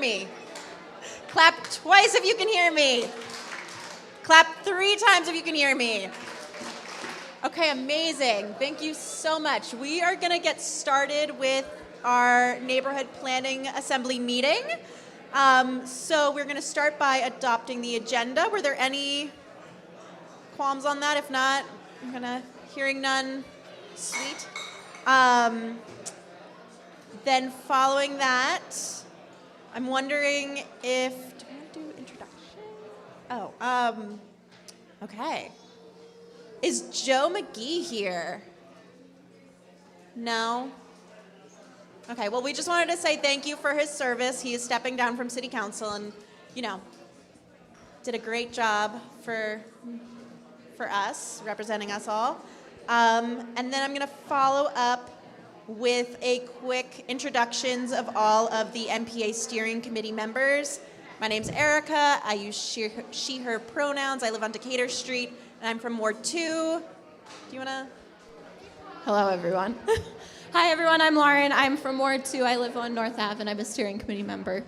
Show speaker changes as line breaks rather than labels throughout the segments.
me. Clap twice if you can hear me. Clap 3 times if you can hear me. Okay, amazing. Thank you so much. We are going to get started with our neighborhood planning assembly meeting. So we're going to start by adopting the agenda. Were there any qualms on that? If not, I'm going to, hearing none, sweet. Then following that, I'm wondering if, do I want to do introduction? Oh, okay. Is Joe McGee here? No? Okay, well, we just wanted to say thank you for his service. He is stepping down from city council and, you know, did a great job for us, representing us all. And then I'm going to follow up with a quick introductions of all of the NPA steering committee members. My name's Erica. I use she, her pronouns. I live on Decatur Street, and I'm from Ward 2. Do you want to?
Hello, everyone. Hi, everyone. I'm Lauren. I'm from Ward 2. I live on North Ave, and I'm a steering committee member.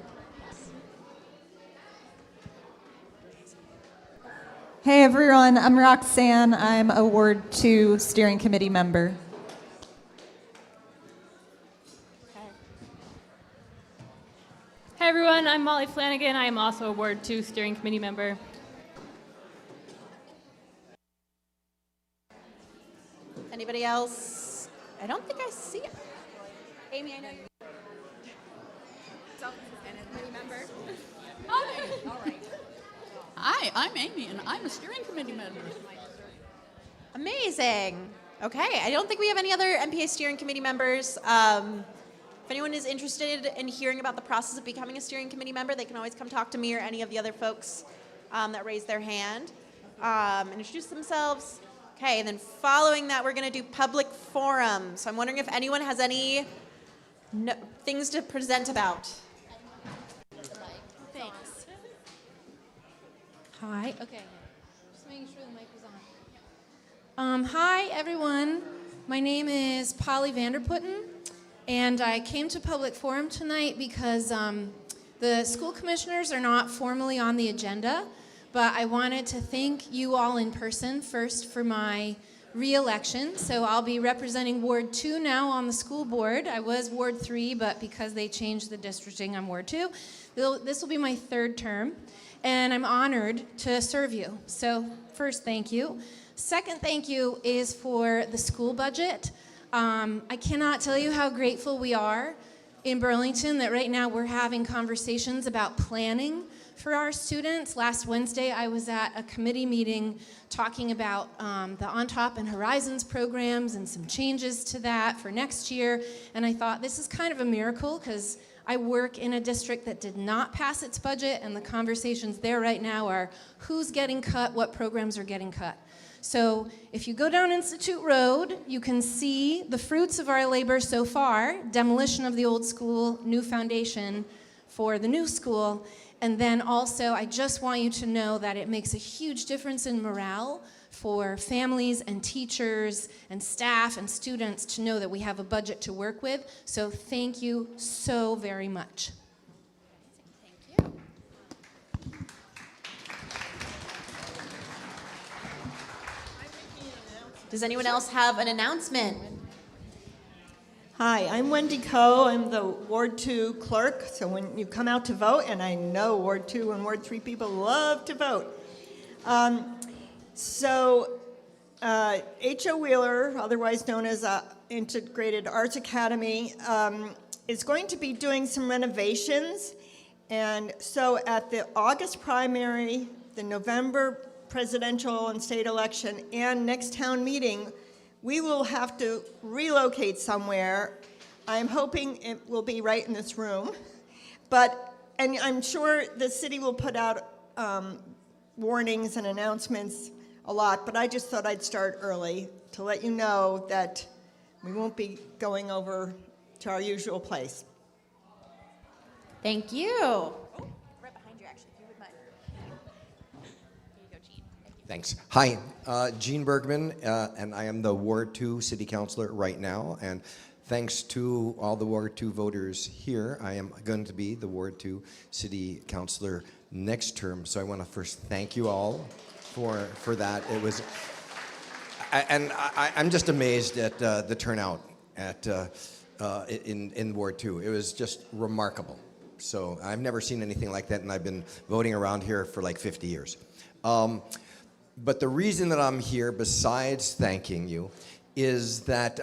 Hey, everyone. I'm Roxanne. I'm a Ward 2 steering committee member.
Hi everyone, I'm Molly Flanagan. I am also a Ward 2 steering committee member.
Anybody else? I don't think I see it. Amy, I know you.
Committee member.
Okay, all right. Hi, I'm Amy, and I'm a steering committee member.
Amazing. Okay, I don't think we have any other NPA steering committee members. If anyone is interested in hearing about the process of becoming a steering committee member, they can always come talk to me or any of the other folks that raised their hand and introduce themselves. Okay, and then following that, we're going to do public forum. So I'm wondering if anyone has any things to present about.
Thanks. Hi. Okay. Just making sure the mic was on. Hi, everyone. My name is Polly Vanderputten. And I came to public forum tonight because the school commissioners are not formally on the agenda, but I wanted to thank you all in person first for my re-election. So I'll be representing Ward 2 now on the school board. I was Ward 3, but because they changed the districting, I'm Ward 2. This will be my 3rd term, and I'm honored to serve you. So first, thank you. Second thank you is for the school budget. I cannot tell you how grateful we are in Burlington that right now we're having conversations about planning for our students. Last Wednesday, I was at a committee meeting talking about the On Top and Horizons programs and some changes to that for next year. And I thought this is kind of a miracle because I work in a district that did not pass its budget, and the conversations there right now are who's getting cut, what programs are getting cut. So if you go down Institute Road, you can see the fruits of our labor so far, demolition of the old school, new foundation for the new school. And then also, I just want you to know that it makes a huge difference in morale for families and teachers and staff and students to know that we have a budget to work with. So thank you so very much.
Does anyone else have an announcement?
Hi, I'm Wendy Coe. I'm the Ward 2 clerk. So when you come out to vote, and I know Ward 2 and Ward 3 people love to vote. H.O. Wheeler, otherwise known as Integrated Arts Academy, is going to be doing some renovations. And so at the August primary, the November presidential and state election, and next town meeting, we will have to relocate somewhere. I'm hoping it will be right in this room, and I'm sure the city will put out warnings and announcements a lot, but I just thought I'd start early to let you know that we won't be going over to our usual place.
Thank you.
Thanks. Hi, Gene Bergman, and I am the Ward 2 City Councilor right now. And thanks to all the Ward 2 voters here, I am going to be the Ward 2 City Councilor next term. So I want to first thank you all for that. It was, I'm just amazed at the turnout in Ward 2. It was just remarkable. So I've never seen anything like that, and I've been voting around here for like 50 years. But the reason that I'm here, besides thanking you, is that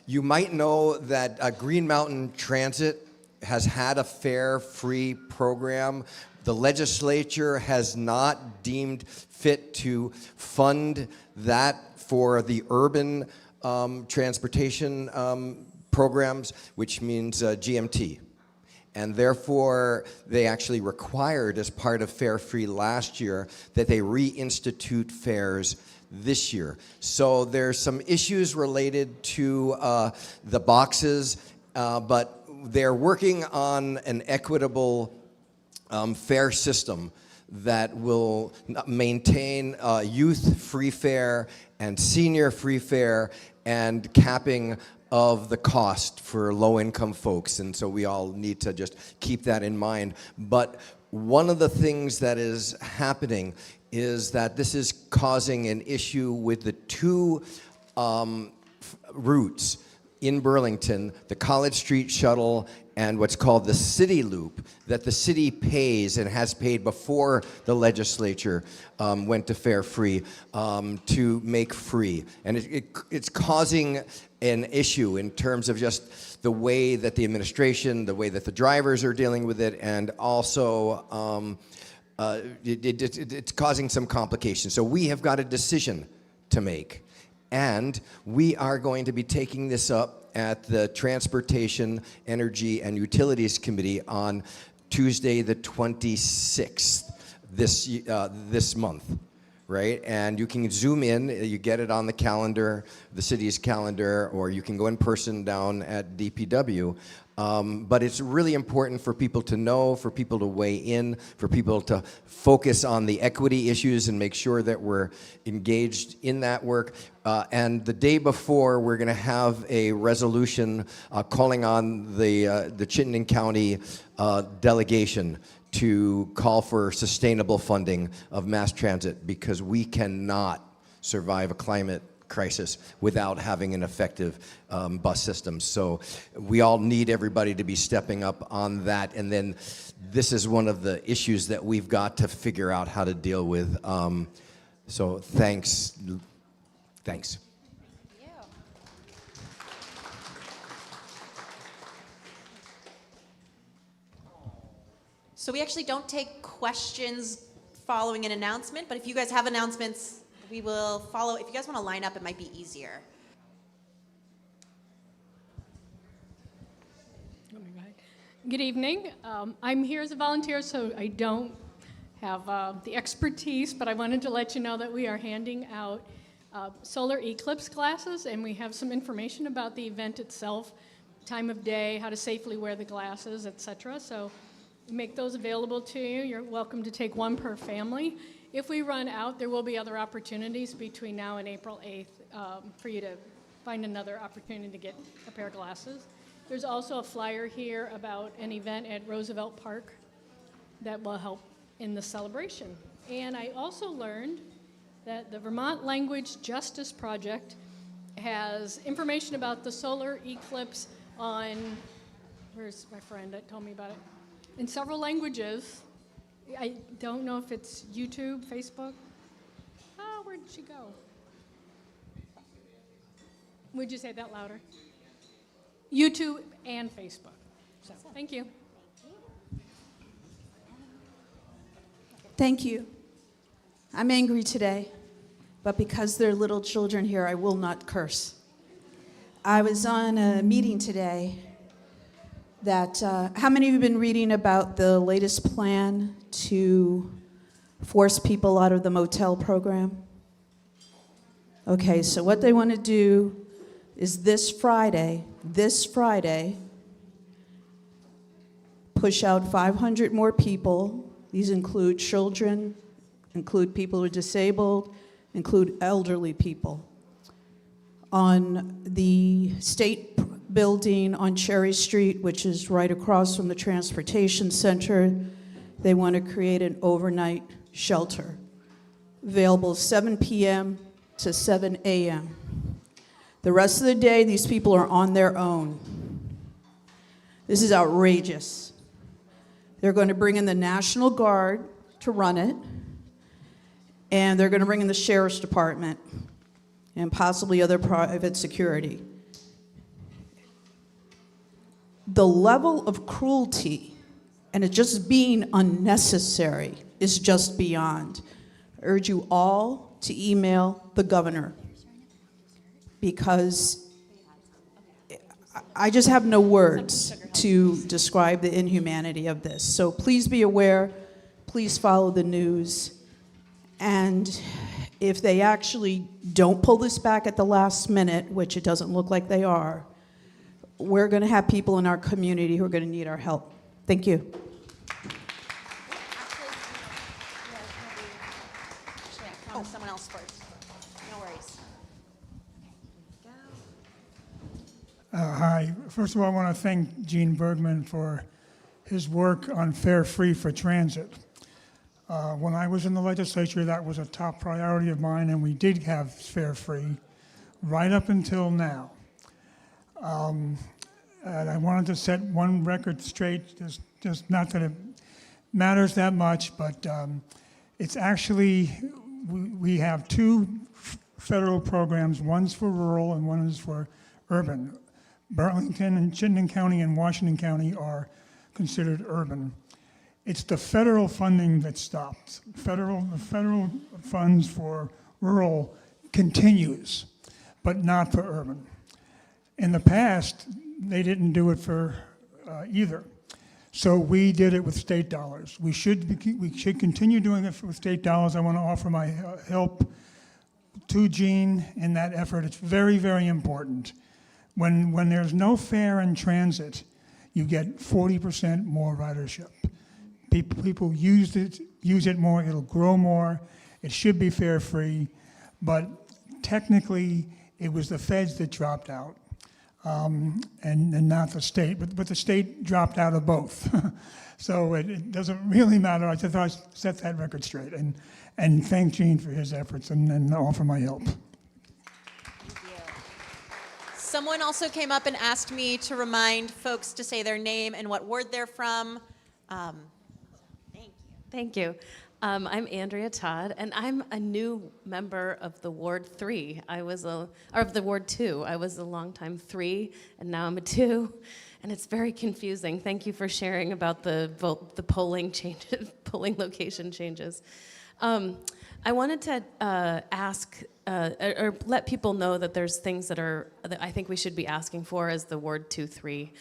you might know that Green Mountain Transit has had a fare-free program. The legislature has not deemed fit to fund that for the urban transportation programs, which means GMT. And therefore, they actually required, as part of Fare Free last year, that they reinstitute fares this year. So there's some issues related to the boxes, but they're working on an equitable fare system that will maintain youth free fare and senior free fare and capping of the cost for low-income folks, and so we all need to just keep that in mind. But one of the things that is happening is that this is causing an issue with the two routes in Burlington, the College Street Shuttle and what's called the City Loop, that the city pays and has paid before the legislature went to Fare Free to make free. And it's causing an issue in terms of just the way that the administration, the way that the drivers are dealing with it, and also it's causing some complications. So we have got a decision to make, and we are going to be taking this up at the Transportation, Energy, and Utilities Committee on Tuesday the 26th this month, right? And you can zoom in, you get it on the calendar, the city's calendar, or you can go in person down at DPW. But it's really important for people to know, for people to weigh in, for people to focus on the equity issues and make sure that we're engaged in that work. And the day before, we're going to have a resolution calling on the Chittenden County delegation to call for sustainable funding of mass transit, because we cannot survive a climate crisis without having an effective bus system. So we all need everybody to be stepping up on that. And then this is one of the issues that we've got to figure out how to deal with. So thanks. Thanks.
So we actually don't take questions following an announcement, but if you guys have announcements, we will follow. If you guys want to line up, it might be easier.
Good evening. I'm here as a volunteer, so I don't have the expertise, but I wanted to let you know that we are handing out solar eclipse glasses, and we have some information about the event itself, time of day, how to safely wear the glasses, etc. So we make those available to you. You're welcome to take one per family. If we run out, there will be other opportunities between now and April 8th for you to find another opportunity to get a pair of glasses. There's also a flyer here about an event at Roosevelt Park that will help in the celebration. And I also learned that the Vermont Language Justice Project has information about the solar eclipse on, where's my friend that told me about it, in several languages. I don't know if it's YouTube, Facebook. Oh, where did she go? Would you say that louder? YouTube and Facebook. So, thank you.
Thank you. I'm angry today, but because there are little children here, I will not curse. I was on a meeting today that, how many of you have been reading about the latest plan to force people out of the motel program? Okay, so what they want to do is this Friday, push out 500 more people. These include children, include people who are disabled, include elderly people, on the state building on Cherry Street, which is right across from the transportation center. They want to create an overnight shelter, available 7 p.m. to 7 a.m. The rest of the day, these people are on their own. This is outrageous. They're going to bring in the National Guard to run it, and they're going to bring in the Sheriff's Department and possibly other private security. The level of cruelty and it just being unnecessary is just beyond. I urge you all to email the governor, because I just have no words to describe the inhumanity of this. So please be aware, please follow the news, and if they actually don't pull this back at the last minute, which it doesn't look like they are, we're going to have people in our community who are going to need our help. Thank you.
Someone else first. No worries.
Hi. First of all, I want to thank Gene Bergman for his work on Fare Free for Transit. When I was in the legislature, that was a top priority of mine, and we did have Fare Free right up until now. And I wanted to set one record straight, just not that it matters that much, but it's actually, we have two federal programs. One's for rural and one is for urban. Burlington and Chittenden County and Washington County are considered urban. It's the federal funding that stopped. The federal funds for rural continues, but not for urban. In the past, they didn't do it for either. So we did it with state dollars. We should continue doing it with state dollars. I want to offer my help to Gene in that effort. It's very, very important. When there's no fare in transit, you get 40% more ridership. People use it more, it'll grow more. It should be fare free, but technically it was the feds that dropped out. And not the state, but the state dropped out of both. So it doesn't really matter. I just thought I'd set that record straight and thank Gene for his efforts and offer my help.
Someone also came up and asked me to remind folks to say their name and what ward they're from. Thank you.
Thank you. I'm Andrea Todd, and I'm a new member of the Ward 3. Or of the Ward 2. I was a longtime 3, and now I'm a 2, and it's very confusing. Thank you for sharing about the polling changes, polling location changes. I wanted to ask or let people know that there's things that I think we should be asking for as the Ward 2-3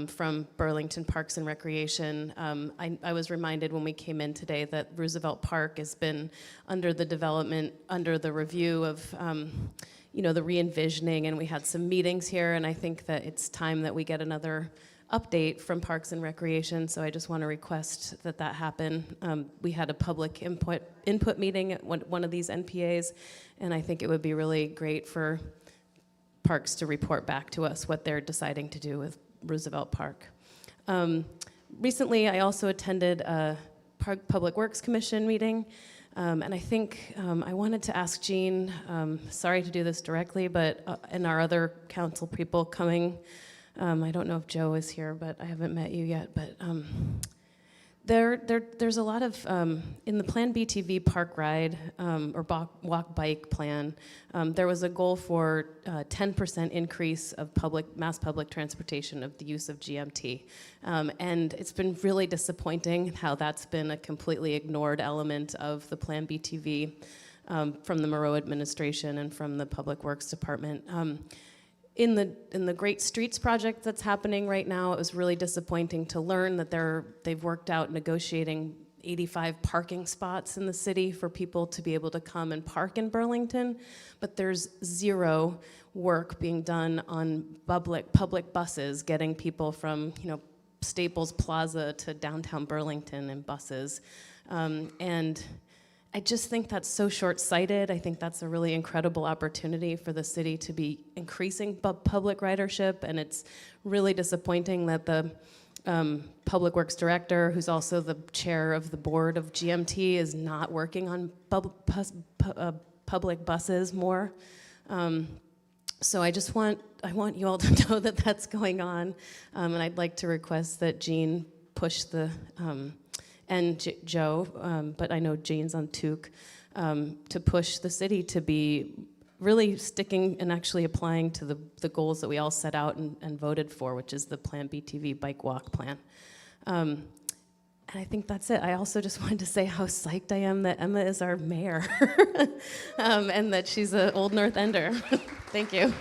from Burlington Parks and Recreation. I was reminded when we came in today that Roosevelt Park has been under the development, under the review of the re-envisioning, and we had some meetings here, and I think that it's time that we get another update from Parks and Recreation, so I just want to request that happen. We had a public input meeting at one of these NPAs, and I think it would be really great for Parks to report back to us what they're deciding to do with Roosevelt Park. Recently, I also attended a Public Works Commission meeting, and I think I wanted to ask Gene, sorry to do this directly, but and our other council people coming, I don't know if Joe is here, but I haven't met you yet. But there's a lot of, in the Plan BTV park ride or walk bike plan, there was a goal for 10% increase of mass public transportation of the use of GMT. And it's been really disappointing how that's been a completely ignored element of the Plan BTV from the Moreau administration and from the Public Works Department. In the Great Streets project that's happening right now, it was really disappointing to learn that they've worked out negotiating 85 parking spots in the city for people to be able to come and park in Burlington, but there's zero work being done on public buses, getting people from Staples Plaza to downtown Burlington in buses, and I just think that's so short-sighted. I think that's a really incredible opportunity for the city to be increasing public ridership, and it's really disappointing that the Public Works Director, who's also the chair of the board of GMT, is not working on public buses more. So I want you all to know that that's going on, and I'd like to request that Jean push the, and Joe, but I know Jean's on Took, to push the city to be really sticking and actually applying to the goals that we all set out and voted for, which is the Plan BTV bike walk plan. And I think that's it. I also just wanted to say how psyched I am that Emma is our mayor and that she's an Old North Ender. Thank you.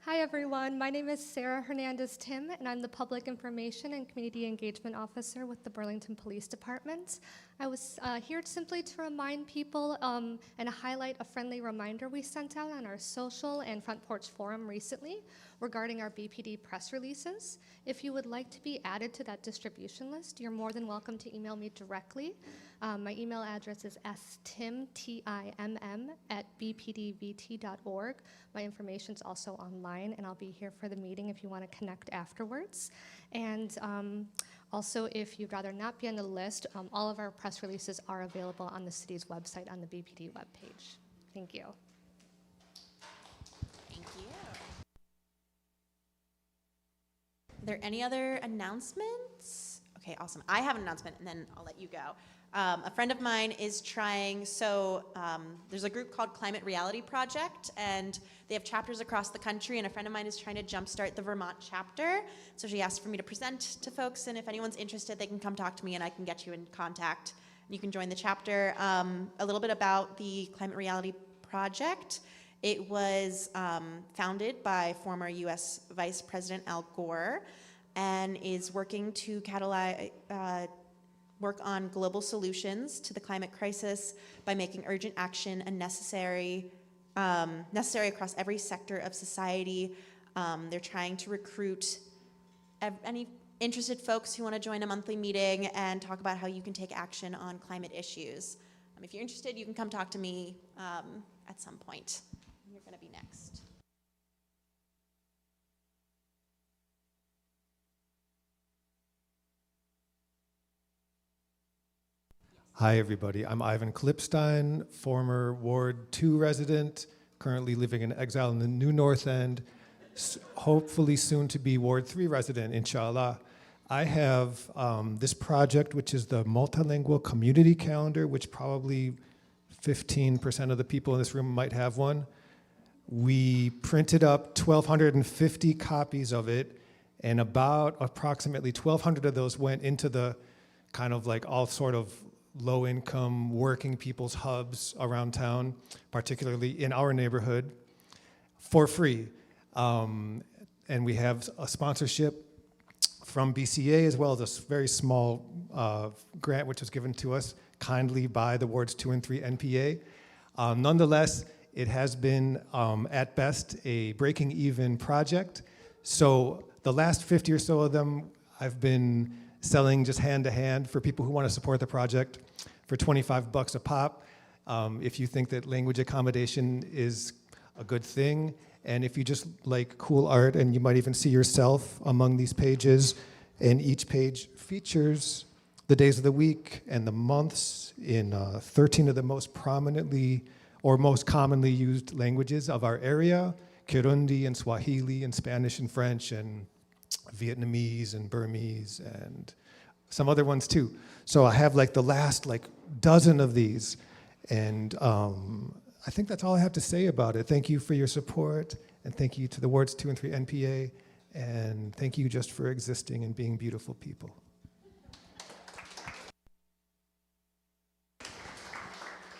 Hi everyone, my name is Sarah Hernandez-Tim and I'm the Public Information and Community Engagement Officer with the Burlington Police Department. I was here simply to remind people and highlight a friendly reminder we sent out on our social and Front Porch Forum recently regarding our BPD press releases. If you would like to be added to that distribution list, you're more than welcome to email me directly. My email address is stimm@bpdvt.org. My information's also online, and I'll be here for the meeting if you want to connect afterwards. And also, if you'd rather not be on the list, all of our press releases are available on the city's website on the BPD webpage. Thank you.
Thank you. Are there any other announcements? Okay, awesome. I have an announcement, and then I'll let you go. A friend of mine is trying, there's a group called Climate Reality Project, and they have chapters across the country, and a friend of mine is trying to jumpstart the Vermont chapter. So she asked for me to present to folks, and if anyone's interested, they can come talk to me, and I can get you in contact. You can join the chapter. A little bit about the Climate Reality Project. It was founded by former U.S. Vice President Al Gore, and is working to work on global solutions to the climate crisis by making urgent action and necessary across every sector of society. They're trying to recruit any interested folks who want to join a monthly meeting and talk about how you can take action on climate issues. If you're interested, you can come talk to me at some point. You're going to be next.
Hi, everybody. I'm Ivan Klipstein, former Ward 2 resident, currently living in exile in the New North End, hopefully soon to be Ward 3 resident, inshallah. I have this project, which is the multilingual community calendar, which probably 15% of the people in this room might have one. We printed up 1,250 copies of it, and about approximately 1,200 of those went into the kind of like all sort of low-income working people's hubs around town, particularly in our neighborhood, for free. And we have a sponsorship from BCA, as well as a very small grant which was given to us kindly by the Wards 2 and 3 NPA. Nonetheless, it has been, at best, a breaking even project. So the last 50 or so of them I've been selling just hand to hand for people who want to support the project for $25 a pop. If you think that language accommodation is a good thing, and if you just like cool art, and you might even see yourself among these pages, and each page features the days of the week and the months in 13 of the most prominently or most commonly used languages of our area: Kirundi and Swahili and Spanish and French and Vietnamese and Burmese and some other ones too. So I have like the last like dozen of these, and I think that's all I have to say about it. Thank you for your support, and thank you to the Wards 2 and 3 NPA, and thank you just for existing and being beautiful people.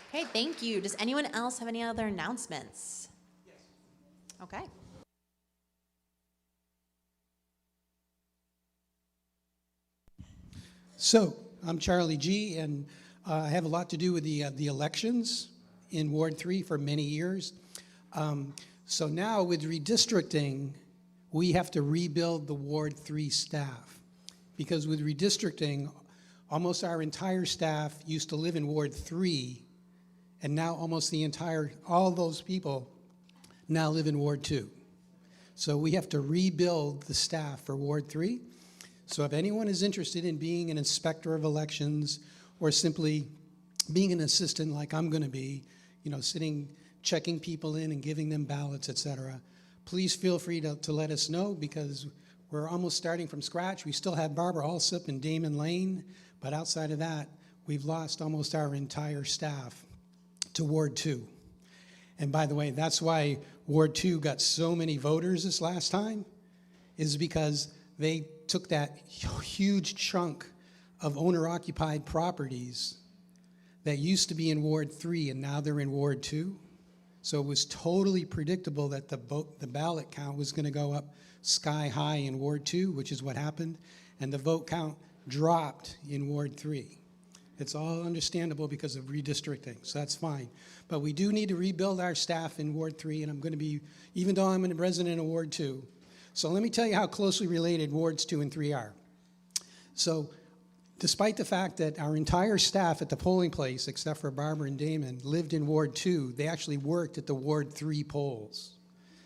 Okay, thank you. Does anyone else have any other announcements? Yes. Okay.
So, I'm Charlie G., and I have a lot to do with the elections in Ward 3 for many years. So now with redistricting, we have to rebuild the Ward 3 staff. because with redistricting, almost our entire staff used to live in Ward 3, and now almost all those people now live in Ward 2. So we have to rebuild the staff for Ward 3. So if anyone is interested in being an inspector of elections or simply being an assistant like I'm going to be, checking people in and giving them ballots, etc., please feel free to let us know, because we're almost starting from scratch. We still have Barbara Alsop and Damon Lane, but outside of that, we've lost almost our entire staff to Ward 2. And by the way, that's why Ward 2 got so many voters this last time, is because they took that huge chunk of owner-occupied properties that used to be in Ward 3 and now they're in Ward 2. So it was totally predictable that the ballot count was going to go up sky high in Ward 2, which is what happened, and the vote count dropped in Ward 3. It's all understandable because of redistricting, so that's fine. But we do need to rebuild our staff in Ward 3, and I'm going to be, even though I'm a resident of Ward 2. So let me tell you how closely related Wards 2 and 3 are. So despite the fact that our entire staff at the polling place, except for Barbara and Damon, lived in Ward 2, they actually worked at the Ward 3 polls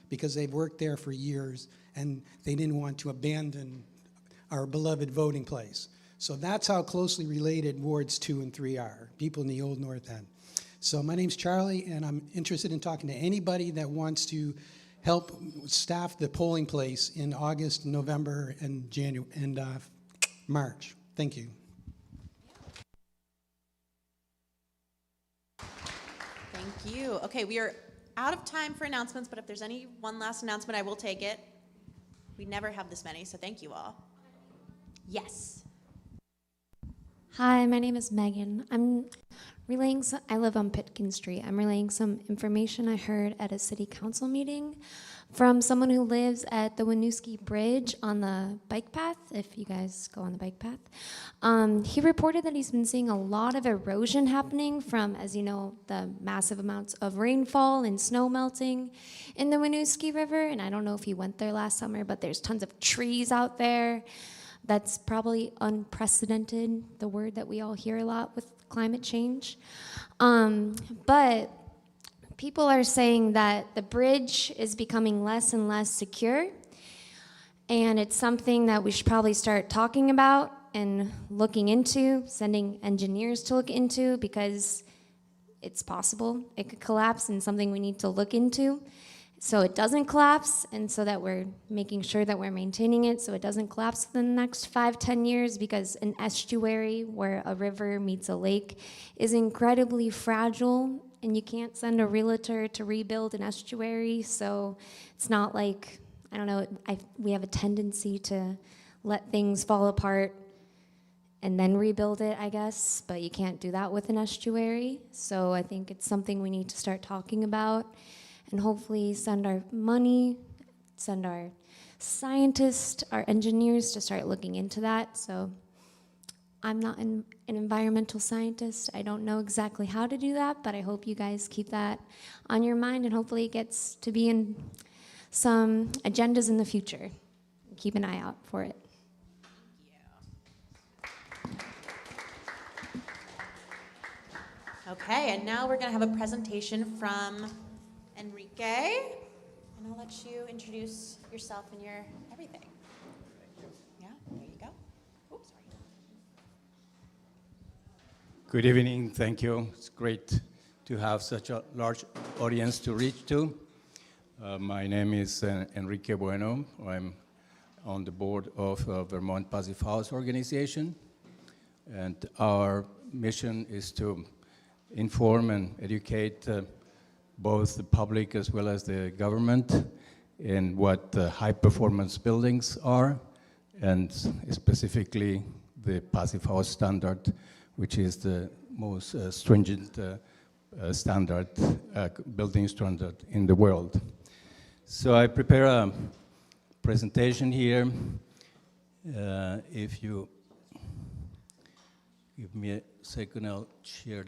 because they've worked there for years, and they didn't want to abandon our beloved voting place. So that's how closely related Wards 2 and 3 are, people in the Old North End. So my name's Charlie, and I'm interested in talking to anybody that wants to help staff the polling place in August, November, and January, and March. Thank you.
Thank you. Okay, we are out of time for announcements, but if there's any one last announcement, I will take it. We never have this many, so thank you all. Yes.
Hi, my name is Megan. I live on Pitkin Street. I'm relaying some information I heard at a city council meeting from someone who lives at the Winooski Bridge on the bike path, if you guys go on the bike path. He reported that he's been seeing a lot of erosion happening from, as you know, the massive amounts of rainfall and snow melting in the Winooski River. And I don't know if he went there last summer, but there's tons of trees out there. That's probably unprecedented, the word that we all hear a lot with climate change. But people are saying that the bridge is becoming less and less secure, and it's something that we should probably start talking about and looking into, sending engineers to look into, because it's possible it could collapse, and something we need to look into so it doesn't collapse, and so that we're making sure that we're maintaining it so it doesn't collapse within the next 5-10 years, because an estuary where a river meets a lake is incredibly fragile, and you can't send a realtor to rebuild an estuary. So it's not like, I don't know, we have a tendency to let things fall apart and then rebuild it, I guess, but you can't do that with an estuary. So I think it's something we need to start talking about, and hopefully send our money, send our scientists, our engineers to start looking into that. So I'm not an environmental scientist. I don't know exactly how to do that, but I hope you guys keep that on your mind, and hopefully it gets to be in some agendas in the future. Keep an eye out for it.
Okay, and now we're going to have a presentation from Enrique, and I'll let you introduce yourself and your everything. Yeah, there you go. Oops, sorry.
Good evening, thank you. It's great to have such a large audience to reach to. My name is Enrique Bueno. I'm on the board of Vermont Passive House Organization, and our mission is to inform and educate both the public as well as the government in what high-performance buildings are, and specifically the Passive House standard, which is the most stringent standard, building standard in the world. So I prepare a presentation here. If you give me a second, I'll share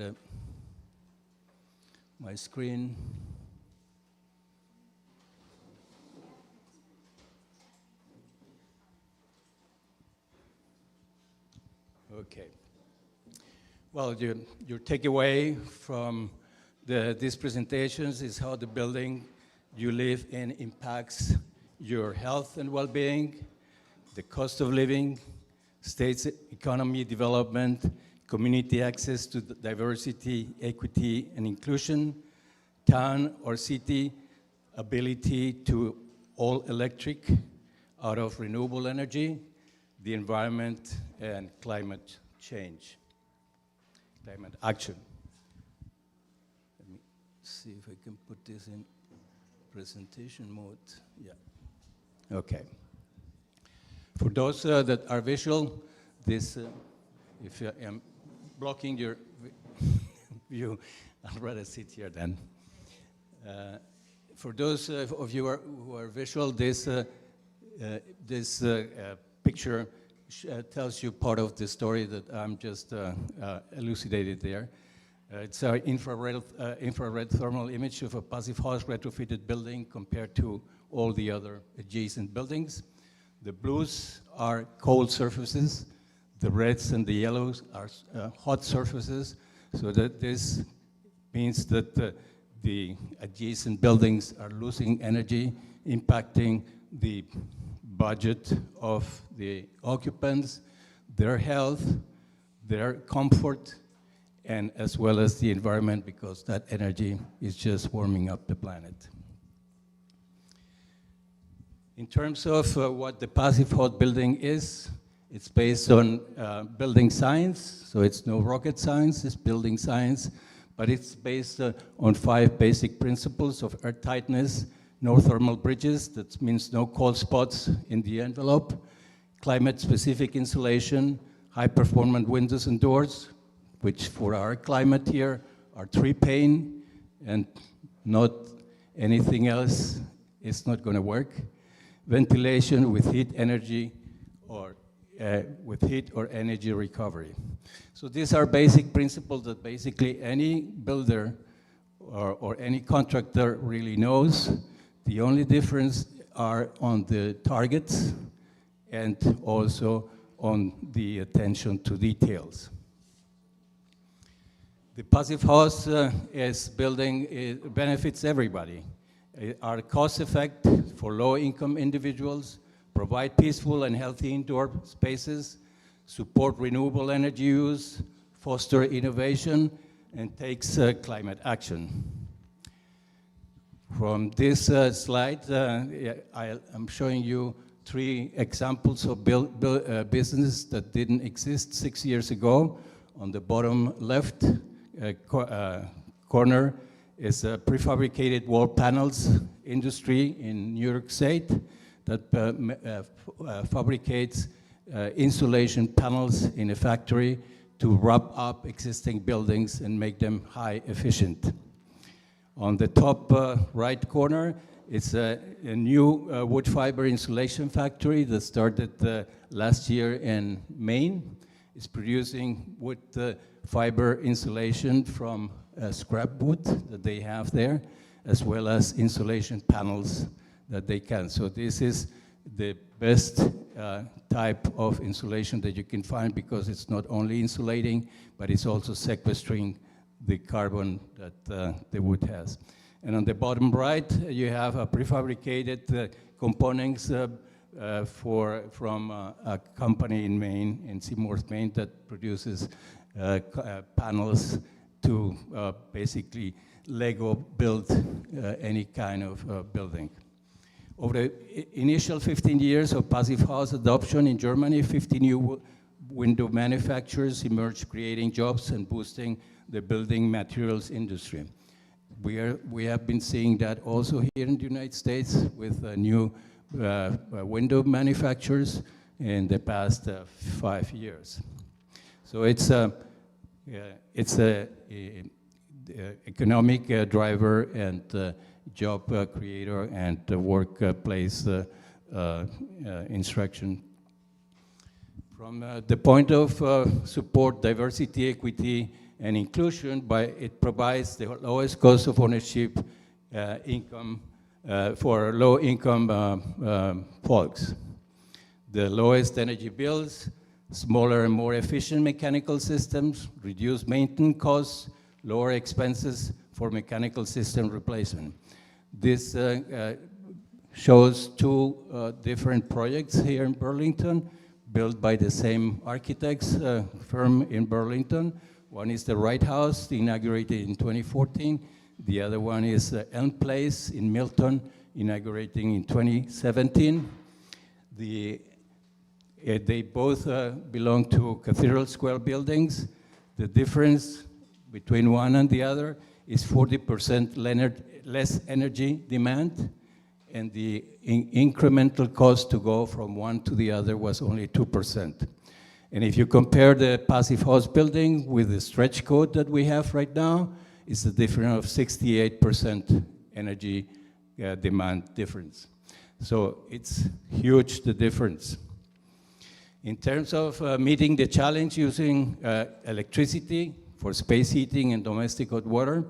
my screen. Okay. Well, your takeaway from these presentations is how the building you live in impacts your health and well-being, the cost of living, state's economy development, community access to diversity, equity, and inclusion, town or city ability to all electric out of renewable energy, the environment, and climate change, climate action. Let me see if I can put this in presentation mode. Yeah. Okay. For those that are visual, this, if I am blocking your view, I'd rather sit here then. For those of you who are visual, this picture tells you part of the story that I'm just elucidated there. It's an infrared thermal image of a passive house retrofitted building compared to all the other adjacent buildings. The blues are cold surfaces. The reds and the yellows are hot surfaces. So that this means that the adjacent buildings are losing energy, impacting the budget of the occupants, their health, their comfort, and as well as the environment, because that energy is just warming up the planet. In terms of what the passive hot building is, it's based on building science, so it's no rocket science, it's building science, but it's based on 5 basic principles of air tightness, no thermal bridges, that means no cold spots in the envelope, climate-specific insulation, high-performance windows and doors, which for our climate here are 3-pane, and not anything else is not going to work. Ventilation with heat energy or energy recovery. So these are basic principles that basically any builder or any contractor really knows. The only difference are on the targets and also on the attention to details. The passive house benefits everybody. Are cost-effective for low-income individuals, provide peaceful and healthy indoor spaces, support renewable energy use, foster innovation, and takes climate action. From this slide, I'm showing you 3 examples of businesses that didn't exist 6 years ago. On the bottom left corner is a prefabricated wall panels industry in New York State that fabricates insulation panels in a factory to wrap up existing buildings and make them high efficient. On the top right corner, it's a new wood fiber insulation factory that started last year in Maine. It's producing wood fiber insulation from scrap wood that they have there, as well as insulation panels that they can. So this is the best type of insulation that you can find, because it's not only insulating, but it's also sequestering the carbon that the wood has. And on the bottom right, you have a prefabricated components from a company in Maine, in Seymour, Maine, that produces panels to basically Lego build any kind of building. Over the initial 15 years of passive house adoption in Germany, 50 new window manufacturers emerged, creating jobs and boosting the building materials industry. We have been seeing that also here in the United States with new window manufacturers in the past 5 years. So it's a economic driver and job creator and workplace instruction. From the point of support diversity, equity, and inclusion, it provides the lowest cost of ownership income for low-income folks, the lowest energy bills, smaller and more efficient mechanical systems, reduce maintenance costs, lower expenses for mechanical system replacement. This shows two different projects here in Burlington, built by the same architects firm in Burlington. One is the Wright House, inaugurated in 2014. The other one is Elm Place in Milton, inaugurating in 2017. They both belong to Cathedral Square buildings. The difference between one and the other is 40% less energy demand, and the incremental cost to go from one to the other was only 2%. And if you compare the Passive House building with the stretch code that we have right now, it's a difference of 68% energy demand difference. So it's huge, the difference. In terms of meeting the challenge using electricity for space heating and domestic hot water,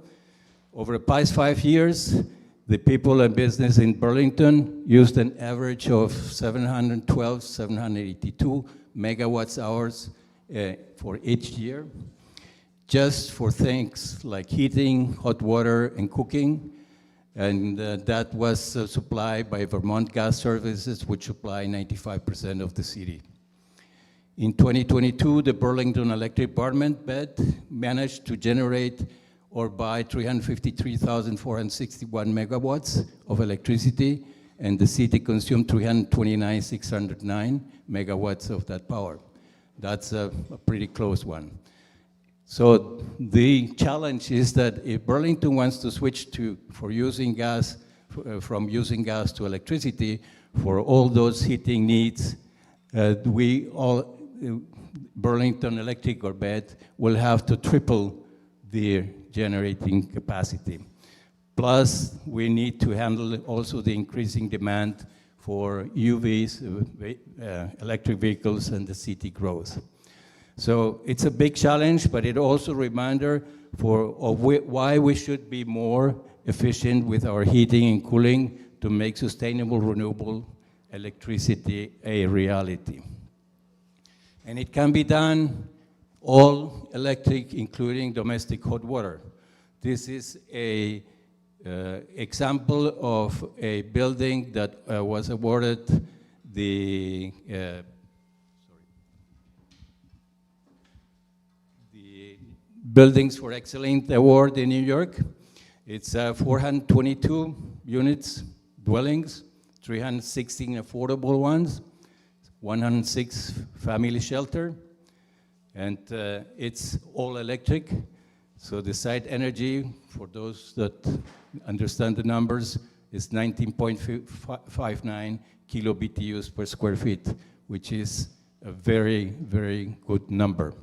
over the past 5 years, the people and business in Burlington used an average of 712, 782 megawatts hours for each year, just for things like heating, hot water, and cooking. And that was supplied by Vermont Gas Services, which supply 95% of the city. In 2022, the Burlington Electric Department managed to generate or buy 353,461 megawatts of electricity, and the city consumed 329,609 megawatts of that power. That's a pretty close one. So the challenge is that if Burlington wants to switch from using gas to electricity for all those heating needs, Burlington Electric or BED will have to triple their generating capacity. Plus, we need to handle also the increasing demand for UVs, electric vehicles, and the city growth. So it's a big challenge, but it also a reminder of why we should be more efficient with our heating and cooling to make sustainable, renewable electricity a reality. And it can be done all electric, including domestic hot water. This is a example of a building that was awarded the Buildings for Excellence Award in New York. It's 422 units, dwellings, 316 affordable ones, 106 family shelter, and it's all electric. So the site energy, for those that understand the numbers, is 19.59 kilo BTUs per square feet, which is a very, very good number.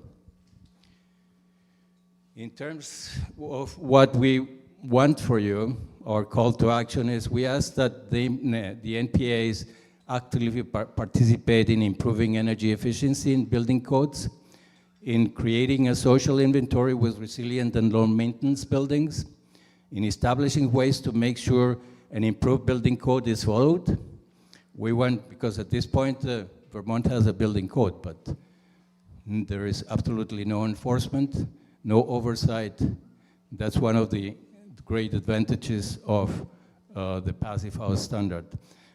In terms of what we want for you, our call to action is we ask that the NPAs actively participate in improving energy efficiency in building codes, in creating a social inventory with resilient and low maintenance buildings, in establishing ways to make sure an improved building code is followed. We want, because at this point, Vermont has a building code, but there is absolutely no enforcement, no oversight. That's one of the great advantages of the Passive House standard.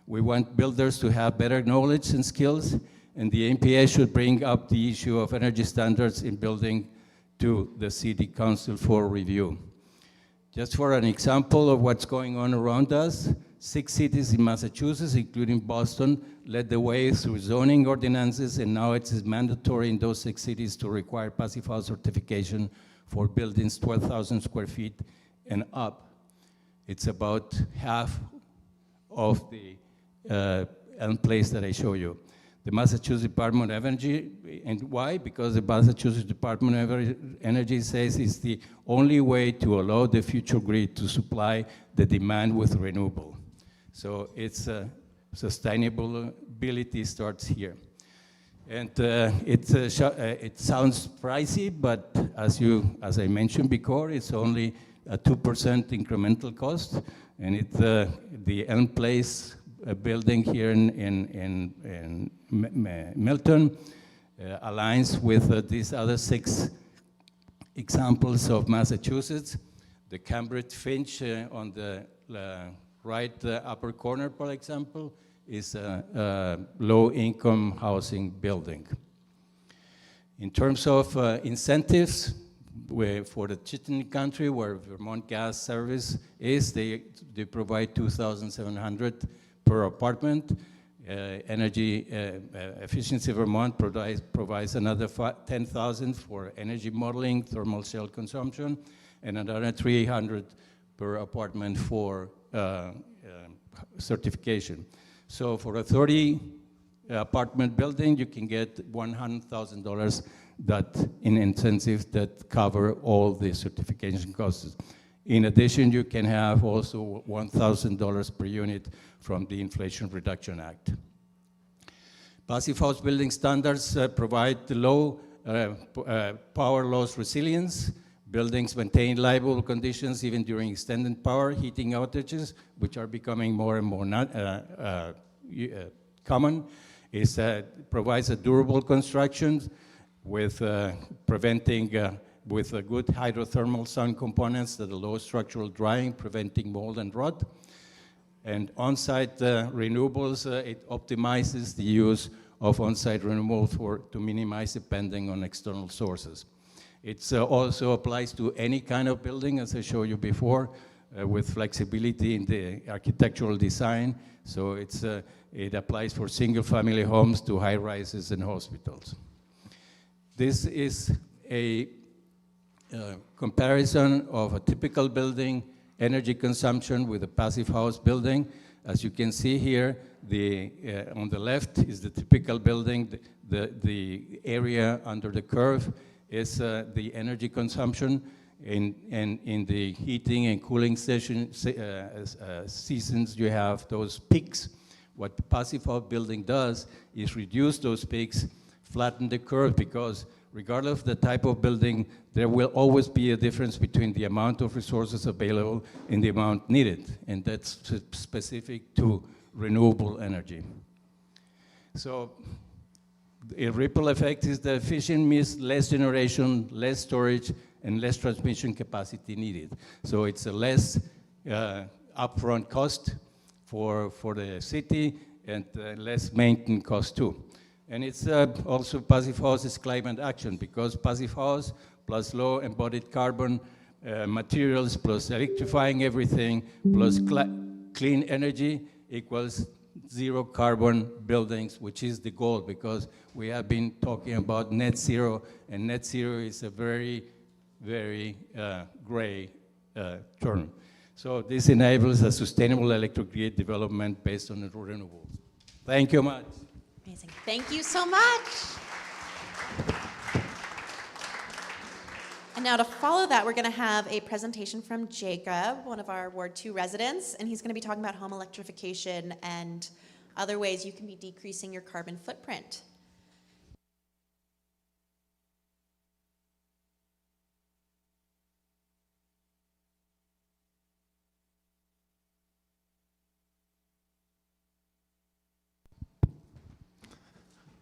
We want builders to have better knowledge and skills, and the NPA should bring up the issue of energy standards in building to the City Council for review. Just for an example of what's going on around us, 6 cities in Massachusetts, including Boston, led the way through zoning ordinances, and now it is mandatory in those 6 cities to require Passive House certification for buildings 12,000 square feet and up. It's about half of the place that I show you. The Massachusetts Department of Energy, and why? Because the Massachusetts Department of Energy says it's the only way to allow the future grid to supply the demand with renewable. So it's sustainability starts here. And it sounds pricey, but as I mentioned before, it's only a 2% incremental cost, and it's the Elm Place building here in Milton aligns with these other 6 examples of Massachusetts. The Cambridge Finch on the right upper corner, for example, is a low-income housing building. In terms of incentives, for the Chittenden country, where Vermont Gas Service is, they provide $2,700 per apartment. Energy Efficiency Vermont provides another $10,000 for energy modeling, thermal cell consumption, and another $300 per apartment for certification. So for a 30 apartment building, you can get $100,000 in incentives that cover all the certification costs. In addition, you can have also $1,000 per unit from the Inflation Reduction Act. Passive house building standards provide the low power loss resilience. Buildings maintain livable conditions even during extended power heating outages, which are becoming more and more common. It provides a durable construction with preventing with good hydrothermal sun components that allow structural drying, preventing mold and rot. And on-site renewables, it optimizes the use of on-site renewables to minimize depending on external sources. It also applies to any kind of building, as I showed you before, with flexibility in the architectural design. So it applies for single-family homes to high-rises and hospitals. This is a comparison of a typical building energy consumption with a passive house building. As you can see here, on the left is the typical building. The area under the curve is the energy consumption. In the heating and cooling seasons, you have those peaks. What the passive house building does is reduce those peaks, flatten the curve, because regardless of the type of building, there will always be a difference between the amount of resources available and the amount needed, and that's specific to renewable energy. So a ripple effect is the efficient means less generation, less storage, and less transmission capacity needed. So it's a less upfront cost for the city and less maintenance cost too. And it's also passive house is climate action, because passive house plus low embodied carbon materials plus electrifying everything plus clean energy equals zero carbon buildings, which is the goal, because we have been talking about net zero, and net zero is a very, very gray term. So this enables a sustainable electric grid development based on the renewables. Thank you much.
Amazing. Thank you so much. And now to follow that, we're going to have a presentation from Jacob, one of our Ward 2 residents, and he's going to be talking about home electrification and other ways you can be decreasing your carbon footprint.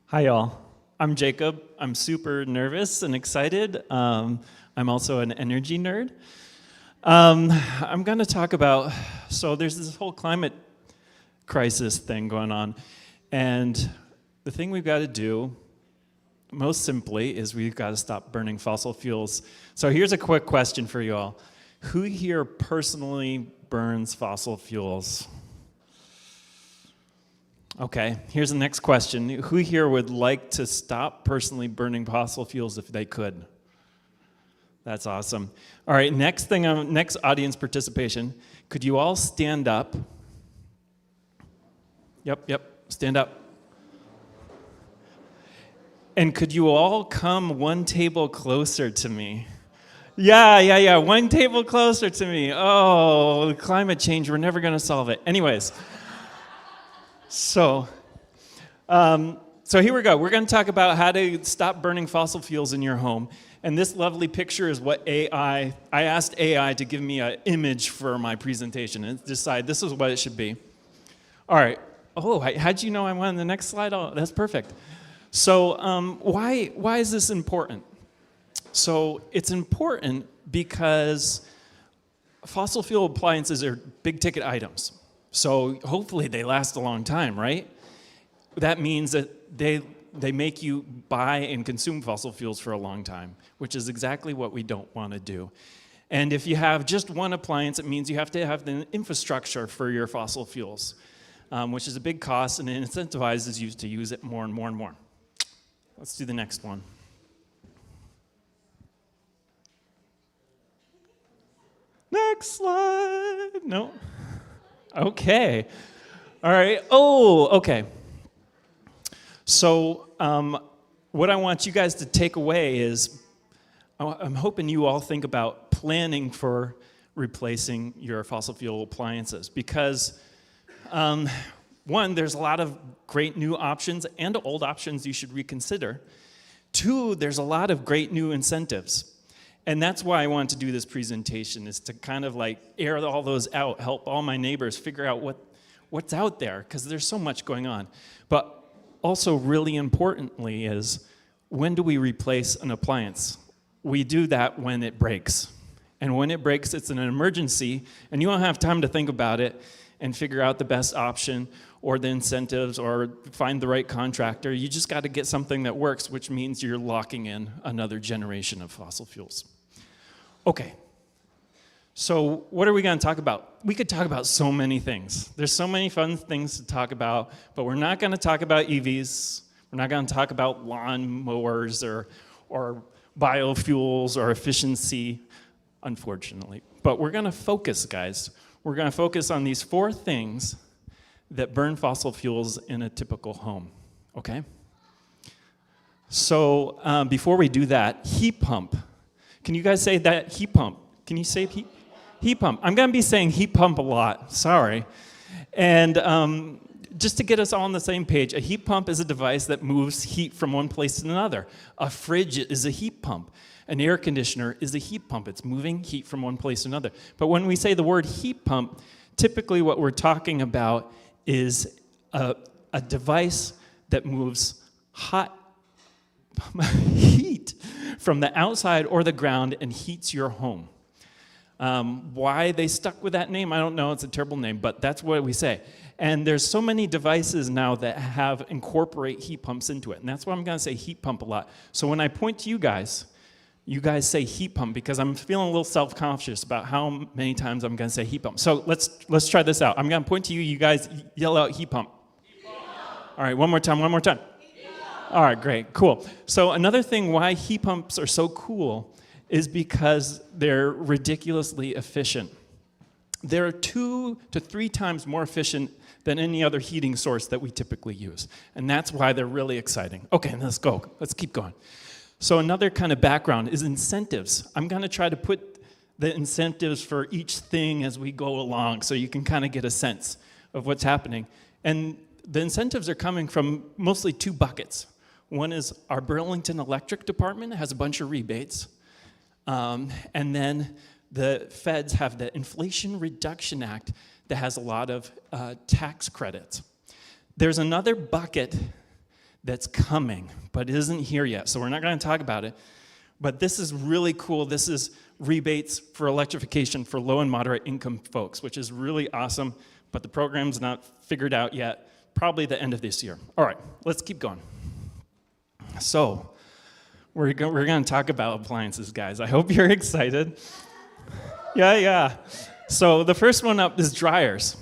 Hi, y'all. I'm Jacob. I'm super nervous and excited. I'm also an energy nerd. I'm going to talk about, so there's this whole climate crisis thing going on, and the thing we've got to do, most simply, is we've got to stop burning fossil fuels. So here's a quick question for you all. Who here personally burns fossil fuels? Okay, here's the next question. Who here would like to stop personally burning fossil fuels if they could? That's awesome. All right, next audience participation. Could you all stand up? Yep, stand up. And could you all come one table closer to me? Yeah, one table closer to me. Oh, climate change, we're never gonna solve it. Anyways. So here we go. We're going to talk about how to stop burning fossil fuels in your home. And this lovely picture is what I asked AI to give me an image for my presentation and decide this is what it should be. All right. Oh, how'd you know I wanted the next slide? Oh, that's perfect. So why is this important? So it's important because fossil fuel appliances are big ticket items. So hopefully they last a long time, right? That means that they make you buy and consume fossil fuels for a long time, which is exactly what we don't want to do. And if you have just one appliance, it means you have to have the infrastructure for your fossil fuels, which is a big cost, and it incentivizes you to use it more and more and more. Let's do the next one. Next slide. No? Okay. All right. Oh, okay. So what I want you guys to take away is I'm hoping you all think about planning for replacing your fossil fuel appliances because, one, there's a lot of great new options and old options you should reconsider. Two, there's a lot of great new incentives. And that's why I wanted to do this presentation, is to kind of like air all those out, help all my neighbors figure out what's out there, because there's so much going on. But also really importantly is, when do we replace an appliance? We do that when it breaks. And when it breaks, it's an emergency, and you don't have time to think about it and figure out the best option or the incentives or find the right contractor. You just got to get something that works, which means you're locking in another generation of fossil fuels. Okay, so what are we going to talk about? We could talk about so many things. There's so many fun things to talk about, but we're not going to talk about EVs. We're not going to talk about lawn mowers or biofuels or efficiency, unfortunately. But we're going to focus, guys. We're going to focus on these 4 things that burn fossil fuels in a typical home, okay? So before we do that, heat pump. Can you guys say that? Heat pump. Can you say heat pump? I'm going to be saying heat pump a lot. Sorry. And just to get us all on the same page, a heat pump is a device that moves heat from one place to another. A fridge is a heat pump. An air conditioner is a heat pump. It's moving heat from one place to another. But when we say the word heat pump, typically what we're talking about is a device that moves hot heat from the outside or the ground and heats your home. Why they stuck with that name, I don't know. It's a terrible name, but that's what we say. And there's so many devices now that incorporate heat pumps into it. And that's why I'm going to say heat pump a lot. So when I point to you guys say heat pump because I'm feeling a little self-conscious about how many times I'm going to say heat pump. So let's try this out. I'm going to point to you. You guys yell out heat pump. Heat pump. All right, one more time. All right, great, cool. So another thing why heat pumps are so cool is because they're ridiculously efficient. They're 2 to 3 times more efficient than any other heating source that we typically use. And that's why they're really exciting. Okay, let's go. Let's keep going. So another kind of background is incentives. I'm going to try to put the incentives for each thing as we go along so you can kind of get a sense of what's happening. And the incentives are coming from mostly 2 buckets. One is our Burlington Electric Department has a bunch of rebates. And then the feds have the Inflation Reduction Act that has a lot of tax credits. There's another bucket that's coming, but it isn't here yet, so we're not going to talk about it. But this is really cool. This is rebates for electrification for low and moderate income folks, which is really awesome, but the program's not figured out yet. Probably the end of this year. All right, let's keep going. So, we're going to talk about appliances, guys. I hope you're excited. Yeah. So the first one up is dryers.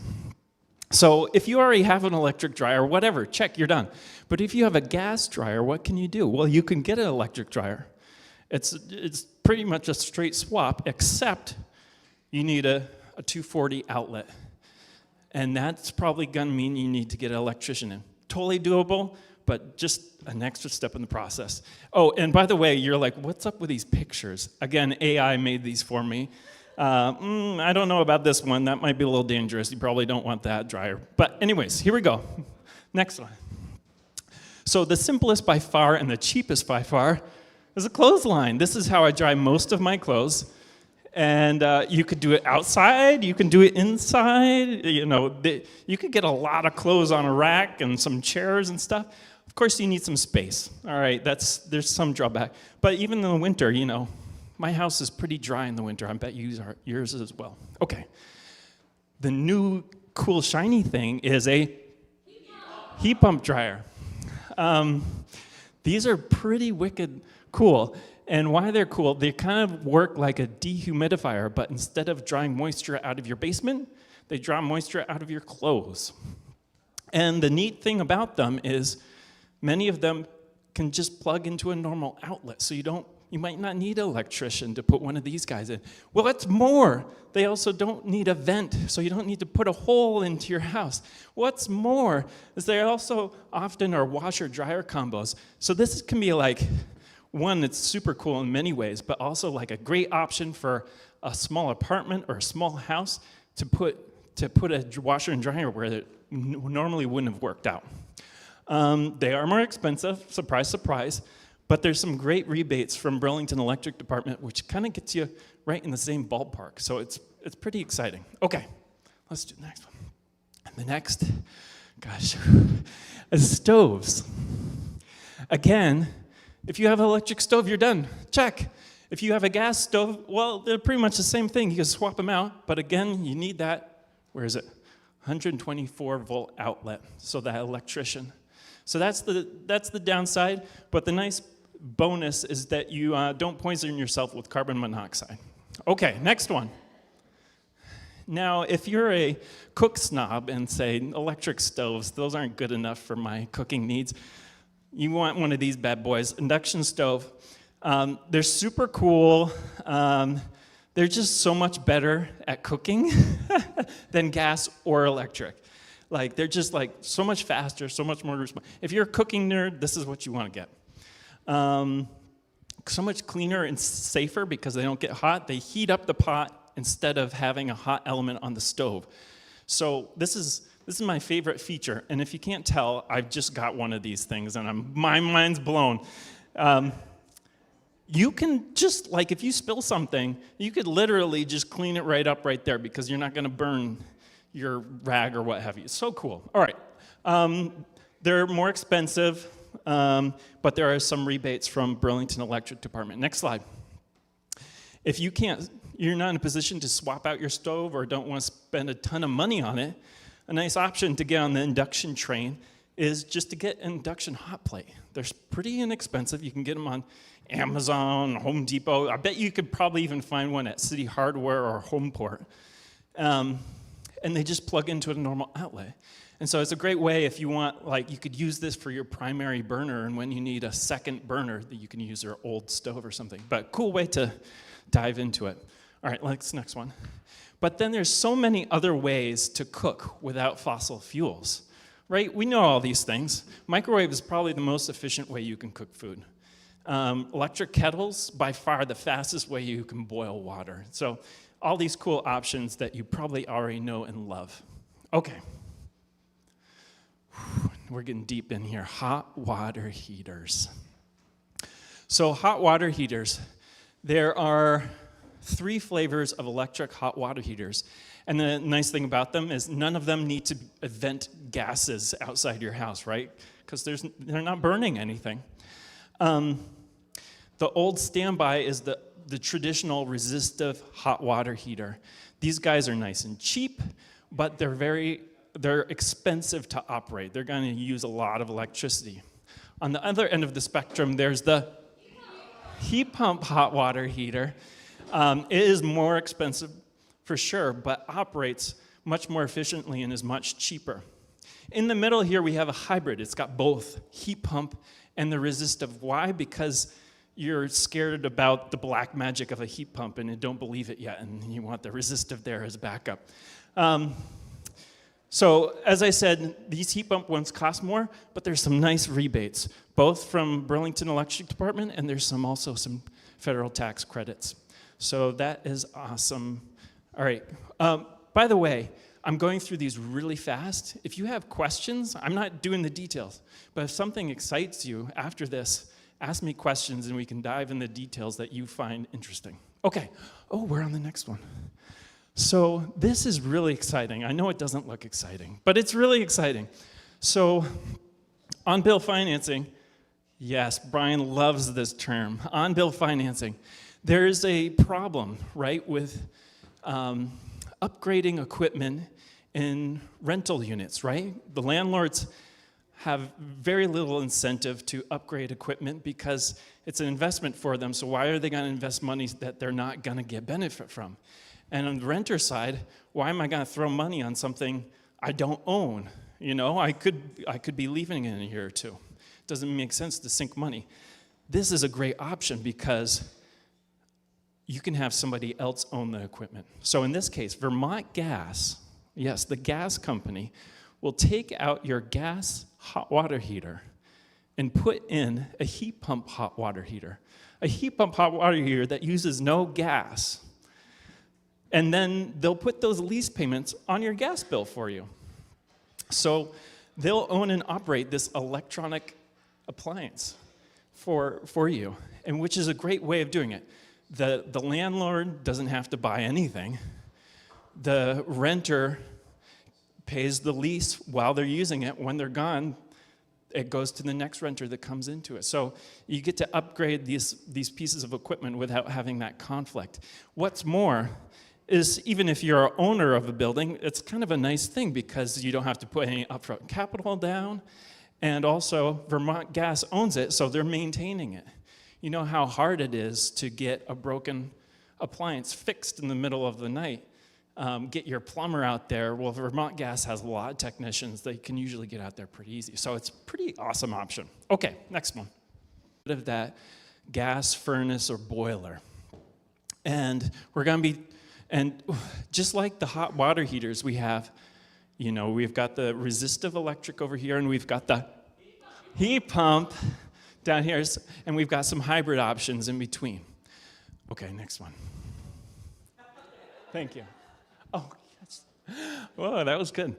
So if you already have an electric dryer, whatever, check, you're done. But if you have a gas dryer, what can you do? Well, you can get an electric dryer. It's pretty much a straight swap, except you need a 240 outlet. And that's probably going to mean you need to get an electrician in. Totally doable, but just an extra step in the process. Oh, and by the way, you're like, what's up with these pictures? Again, AI made these for me. I don't know about this one. That might be a little dangerous. You probably don't want that dryer. But anyways, here we go. Next one. So the simplest by far and the cheapest by far is a clothesline. This is how I dry most of my clothes. And you could do it outside, you can do it inside, you could get a lot of clothes on a rack and some chairs and stuff Of course, you need some space. All right, there's some drawback. But even in the winter, you know, my house is pretty dry in the winter. I bet yours as well. Okay. The new cool shiny thing is a heat pump dryer. These are pretty wicked cool. And why they're cool, they kind of work like a dehumidifier, but instead of drawing moisture out of your basement, they draw moisture out of your clothes. And the neat thing about them is many of them can just plug into a normal outlet, so you might not need an electrician to put one of these guys in. Well, it's more. They also don't need a vent, so you don't need to put a hole into your house. What's more is they also often are washer-dryer combos. So this can be like, one, it's super cool in many ways, but also like a great option for a small apartment or a small house to put a washer and dryer where it normally wouldn't have worked out. They are more expensive, surprise, surprise, but there's some great rebates from Burlington Electric Department, which kind of gets you right in the same ballpark. So it's pretty exciting. Okay, let's do the next one. And the next, gosh, is stoves. Again, if you have an electric stove, you're done. Check. If you have a gas stove, well, they're pretty much the same thing. You can swap them out, but again, you need that, where is it? 124 volt outlet, so that electrician. So that's the downside, but the nice bonus is that you don't poison yourself with carbon monoxide. Okay, next one. Now, if you're a cook snob and say, electric stoves, those aren't good enough for my cooking needs, you want one of these bad boys, induction stove. They're super cool. They're just so much better at cooking than gas or electric. Like, they're just like so much faster, so much more responsive. If you're a cooking nerd, this is what you want to get. So much cleaner and safer because they don't get hot. They heat up the pot instead of having a hot element on the stove. So this is my favorite feature. And if you can't tell, I've just got one of these things, and my mind's blown. You can just, like, if you spill something, you could literally just clean it right up right there because you're not going to burn your rag or what have you. It's so cool. All right. They're more expensive, but there are some rebates from Burlington Electric Department. Next slide. If you're not in a position to swap out your stove or don't want to spend a ton of money on it, a nice option to get on the induction train is just to get an induction hot plate. They're pretty inexpensive. You can get them on Amazon, Home Depot. I bet you could probably even find one at City Hardware or Homeport. And they just plug into a normal outlet. And so it's a great way if you want, like, you could use this for your primary burner, and when you need a second burner, that you can use your old stove or something. But cool way to dive into it. All right, next one. But then there's so many other ways to cook without fossil fuels, right? We know all these things. Microwave is probably the most efficient way you can cook food. Electric kettles, by far the fastest way you can boil water. So all these cool options that you probably already know and love. Okay. We're getting deep in here. Hot water heaters. So hot water heaters, there are 3 flavors of electric hot water heaters. And the nice thing about them is none of them need to vent gases outside your house, right? Because they're not burning anything. The old standby is the traditional resistive hot water heater. These guys are nice and cheap, but they're expensive to operate. They're going to use a lot of electricity. On the other end of the spectrum, there's the heat pump hot water heater. It is more expensive for sure, but operates much more efficiently and is much cheaper. In the middle here, we have a hybrid. It's got both heat pump and the resistive. Why? Because you're scared about the black magic of a heat pump and you don't believe it yet, and you want the resistive there as backup. So as I said, these heat pump ones cost more, but there's some nice rebates, both from Burlington Electric Department, and there's also some federal tax credits. So that is awesome. All right. By the way, I'm going through these really fast. If you have questions, I'm not doing the details, but if something excites you after this, ask me questions and we can dive in the details that you find interesting. Okay. Oh, we're on the next one. So this is really exciting. I know it doesn't look exciting, but it's really exciting. So On-bill financing. Yes, Brian loves this term, on-bill financing. There's a problem, right, with upgrading equipment in rental units, right? The landlords have very little incentive to upgrade equipment because it's an investment for them, so why are they going to invest money that they're not going to get benefit from? And on the renter side, why am I going to throw money on something I don't own? You know, I could be leaving in a year or two. It doesn't make sense to sink money. This is a great option because you can have somebody else own the equipment. So in this case, Vermont Gas, yes, the gas company, will take out your gas hot water heater and put in a heat pump hot water heater. A heat pump hot water heater that uses no gas. And then they'll put those lease payments on your gas bill for you. So they'll own and operate this electronic appliance for you, and which is a great way of doing it. The landlord doesn't have to buy anything. The renter pays the lease while they're using it. When they're gone, it goes to the next renter that comes into it. So you get to upgrade these pieces of equipment without having that conflict. What's more is even if you're an owner of a building, it's kind of a nice thing because you don't have to put any upfront capital down. And also, Vermont Gas owns it, so they're maintaining it. You know how hard it is to get a broken appliance fixed in the middle of the night. Get your plumber out there. Well, Vermont Gas has a lot of technicians. They can usually get out there pretty easy. So it's a pretty awesome option. Okay, next one. Of that gas furnace or boiler. And we're going to be, and just like the hot water heaters we have, you know, we've got the resistive electric over here, and we've got the heat pump down here, and we've got some hybrid options in between. Okay, next one. Thank you. Oh, yes. Whoa, that was good.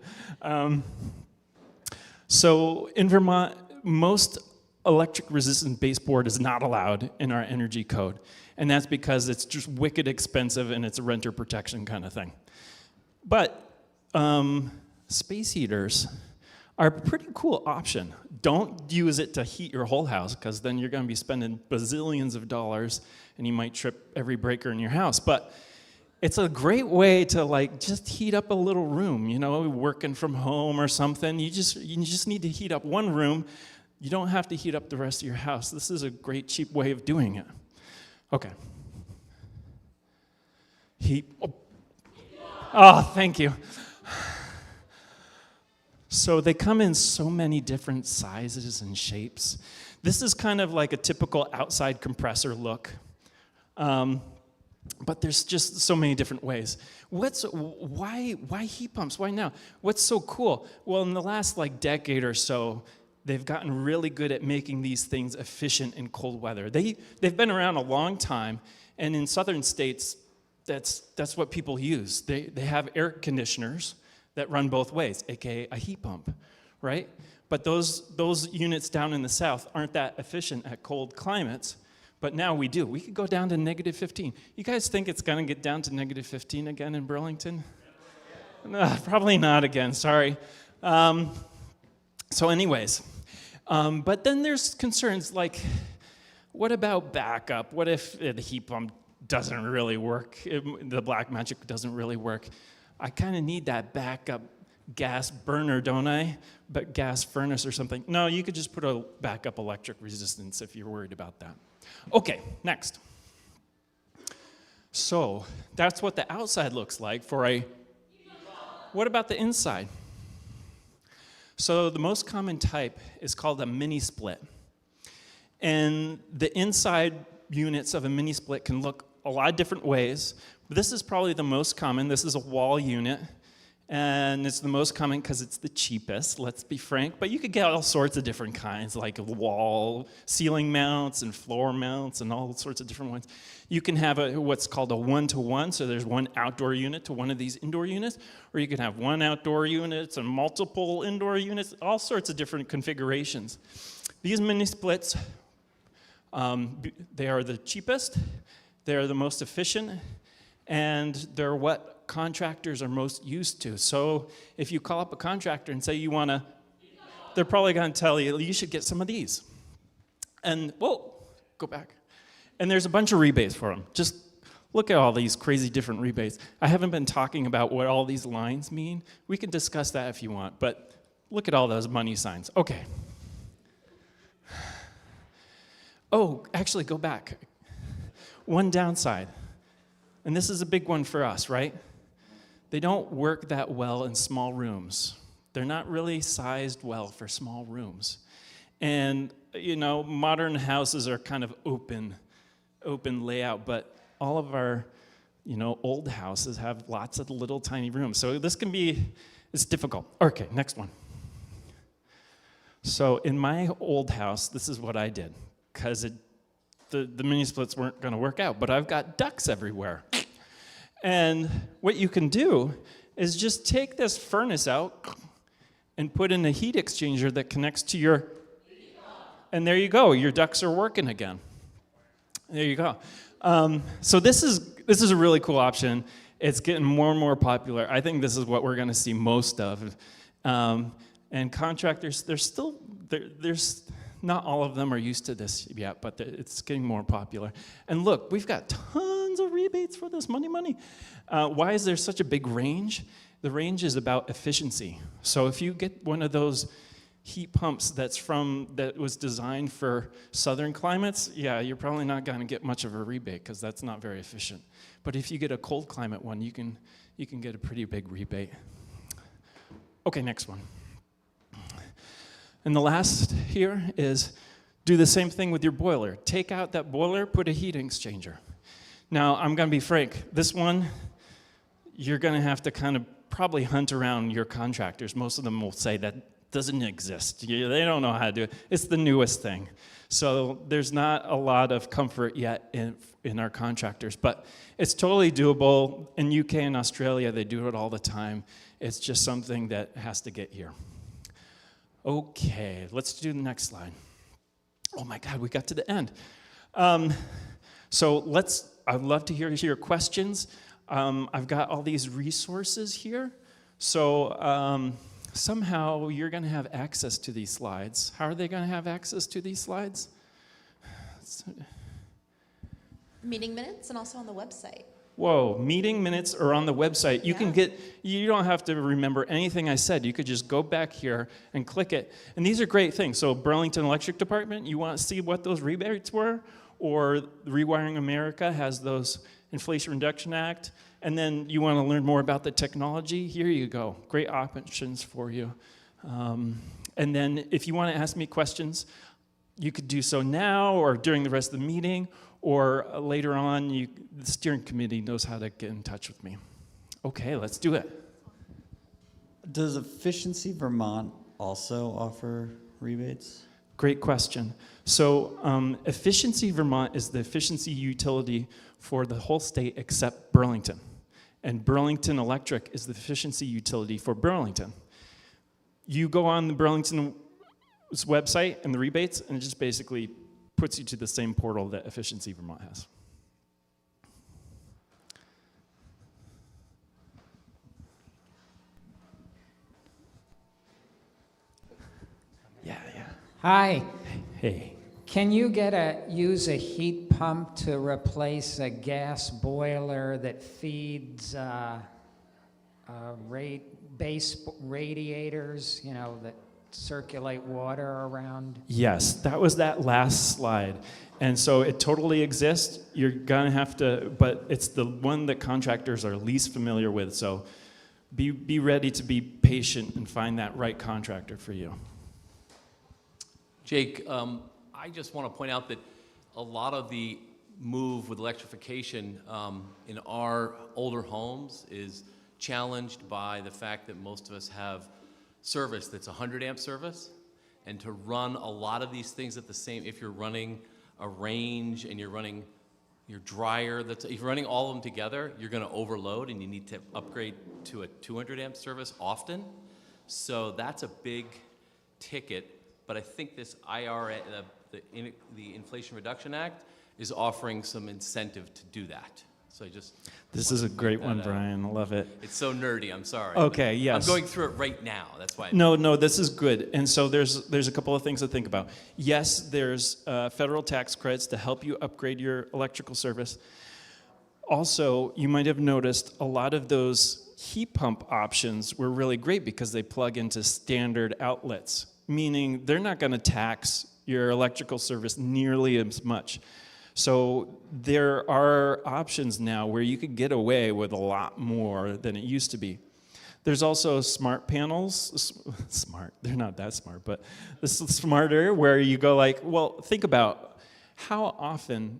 So in Vermont, most electric resistant baseboard is not allowed in our energy code. And that's because it's just wicked expensive and it's a renter protection kind of thing. But space heaters are a pretty cool option. Don't use it to heat your whole house because then you're going to be spending bazillions of dollars and you might trip every breaker in your house. But it's a great way to like just heat up a little room, you know, working from home or something. You just need to heat up one room. You don't have to heat up the rest of your house. This is a great, cheap way of doing it. Okay. Oh, thank you. So they come in so many different sizes and shapes. This is kind of like a typical outside compressor look. But there's just so many different ways. Why heat pumps? Why now? What's so cool? Well, in the last decade or so, they've gotten really good at making these things efficient in cold weather. They've been around a long time, and in southern states, that's what people use. They have air conditioners that run both ways, aka a heat pump, right? But those units down in the south aren't that efficient at cold climates. But now we do. We could go down to -15. You guys think it's going to get down to -15 again in Burlington? No, probably not again, sorry. So anyways, but then there's concerns like, what about backup? What if the heat pump doesn't really work? The black magic doesn't really work. I kind of need that backup gas burner, don't I? But gas furnace or something. No, you could just put a backup electric resistance if you're worried about that. Okay, next. So that's what the outside looks like for a... What about the inside? So the most common type is called a mini split. And the inside units of a mini split can look a lot of different ways. But this is probably the most common. This is a wall unit. And it's the most common because it's the cheapest, let's be frank. But you could get all sorts of different kinds, like wall, ceiling mounts, and floor mounts, and all sorts of different ones. You can have what's called a one-to-one, so there's one outdoor unit to one of these indoor units, or you can have one outdoor unit and multiple indoor units, all sorts of different configurations. These mini splits, they are the cheapest, they are the most efficient, and they're what contractors are most used to. So if you call up a contractor and say you want a they're probably going to tell you, you should get some of these. And, whoa, go back. And there's a bunch of rebates for them. Just look at all these crazy different rebates. I haven't been talking about what all these lines mean. We can discuss that if you want, but look at all those money signs. Okay. Oh, actually, go back. One downside, and this is a big one for us, right? They don't work that well in small rooms. They're not really sized well for small rooms. And, you know, modern houses are kind of open layout, but all of our, you know, old houses have lots of little tiny rooms. So this can be, it's difficult. Okay, next one. So in my old house, this is what I did, because the mini splits weren't going to work out, but I've got ducts everywhere. And what you can do is just take this furnace out and put in a heat exchanger that connects to your, and there you go, your ducts are working again. There you go. So this is a really cool option. It's getting more and more popular. I think this is what we're going to see most of. And contractors, there's not all of them are used to this yet, but it's getting more popular. And look, we've got tons of rebates for this money. Why is there such a big range? The range is about efficiency. So if you get one of those heat pumps that was designed for southern climates, yeah, you're probably not going to get much of a rebate because that's not very efficient. But if you get a cold climate one, you can get a pretty big rebate. Okay, next one. And the last here is do the same thing with your boiler. Take out that boiler, put a heat exchanger. Now, I'm going to be frank. This one, you're going to have to kind of probably hunt around your contractors. Most of them will say that doesn't exist. They don't know how to do it. It's the newest thing. So there's not a lot of comfort yet in our contractors, but it's totally doable. In UK and Australia, they do it all the time. It's just something that has to get here. Okay, let's do the next slide. Oh my God, we got to the end. So I'd love to hear your questions. I've got all these resources here. So somehow you're going to have access to these slides. How are they going to have access to these slides?
Meeting minutes and also on the website.
Whoa, meeting minutes are on the website. You don't have to remember anything I said. You could just go back here and click it. And these are great things. So Burlington Electric Department, you want to see what those rebates were? Or Rewiring America has those Inflation Reduction Act. And then you want to learn more about the technology, here you go. Great options for you. And then if you want to ask me questions, you could do so now or during the rest of the meeting, or later on, the steering committee knows how to get in touch with me. Okay, let's do it.
Does Efficiency Vermont also offer rebates?
Great question. So Efficiency Vermont is the efficiency utility for the whole state except Burlington. And Burlington Electric is the efficiency utility for Burlington. You go on the Burlington's website and the rebates, and it just basically puts you to the same portal that Efficiency Vermont has. Yeah.
Hi.
Hey.
Can you use a heat pump to replace a gas boiler that feeds base radiators, that circulate water around?
Yes, that was that last slide. And so it totally exists. You're going to have to, but it's the one that contractors are least familiar with. So be ready to be patient and find that right contractor for you.
Jake, I just want to point out that a lot of the move with electrification in our older homes is challenged by the fact that most of us have service that's 100 amp service, and to run a lot of these things at the same, if you're running a range and you're running your dryer, if you're running all of them together, you're going to overload and you need to upgrade to a 200 amp service often. So that's a big ticket, but I think this IRA, the Inflation Reduction Act, is offering some incentive to do that. So
This is a great one, Brian. I love it.
It's so nerdy. I'm sorry.
Okay, yes.
I'm going through it right now. That's why.
No, this is good. And so there's a couple of things to think about. Yes, there's federal tax credits to help you upgrade your electrical service. Also, you might have noticed a lot of those heat pump options were really great because they plug into standard outlets, meaning they're not going to tax your electrical service nearly as much. So there are options now where you could get away with a lot more than it used to be. There's also smart panels, smart, they're not that smart, but this is smarter, where you go like, well, think about how often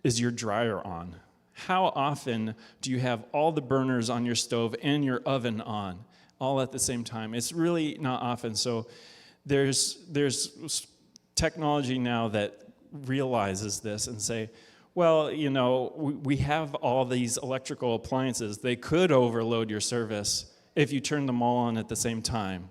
is your dryer on? How often do you have all the burners on your stove and your oven on all at the same time? It's really not often. So there's technology now that realizes this and say, well, you know, we have all these electrical appliances. They could overload your service if you turn them all on at the same time.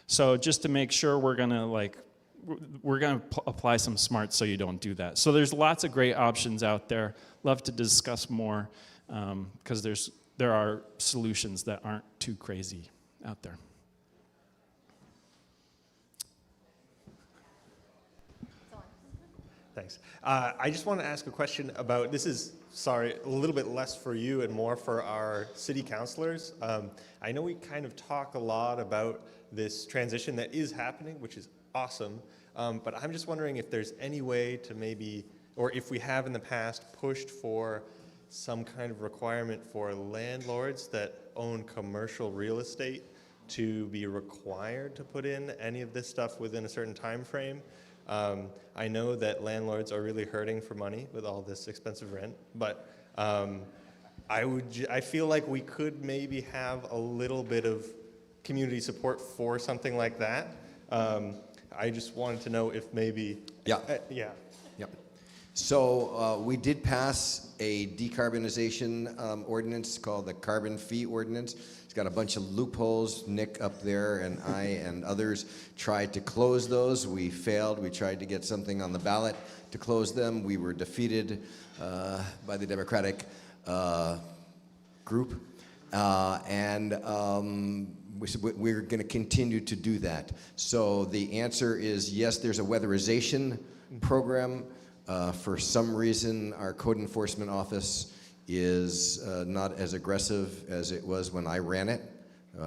So just to make sure, we're gonna apply some smarts so you don't do that. So there's lots of great options out there. Love to discuss more because there are solutions that aren't too crazy out there.
Thanks. I just want to ask a question about, this is, sorry, a little bit less for you and more for our city councilors. I know we kind of talk a lot about this transition that is happening, which is awesome, but I'm just wondering if there's any way to maybe, or if we have in the past pushed for some kind of requirement for landlords that own commercial real estate to be required to put in any of this stuff within a certain time frame. I know that landlords are really hurting for money with all this expensive rent, but I feel like we could maybe have a little bit of community support for something like that. I just wanted to know if maybe...
Yeah.
Yeah.
So we did pass a decarbonization ordinance called the Carbon Fee Ordinance. It's got a bunch of loopholes. Nick up there and I and others tried to close those. We failed. We tried to get something on the ballot to close them. We were defeated by the Democratic group. We're going to continue to do that. So the answer is yes, there's a weatherization program. For some reason, our code enforcement office is not as aggressive as it was when I ran it.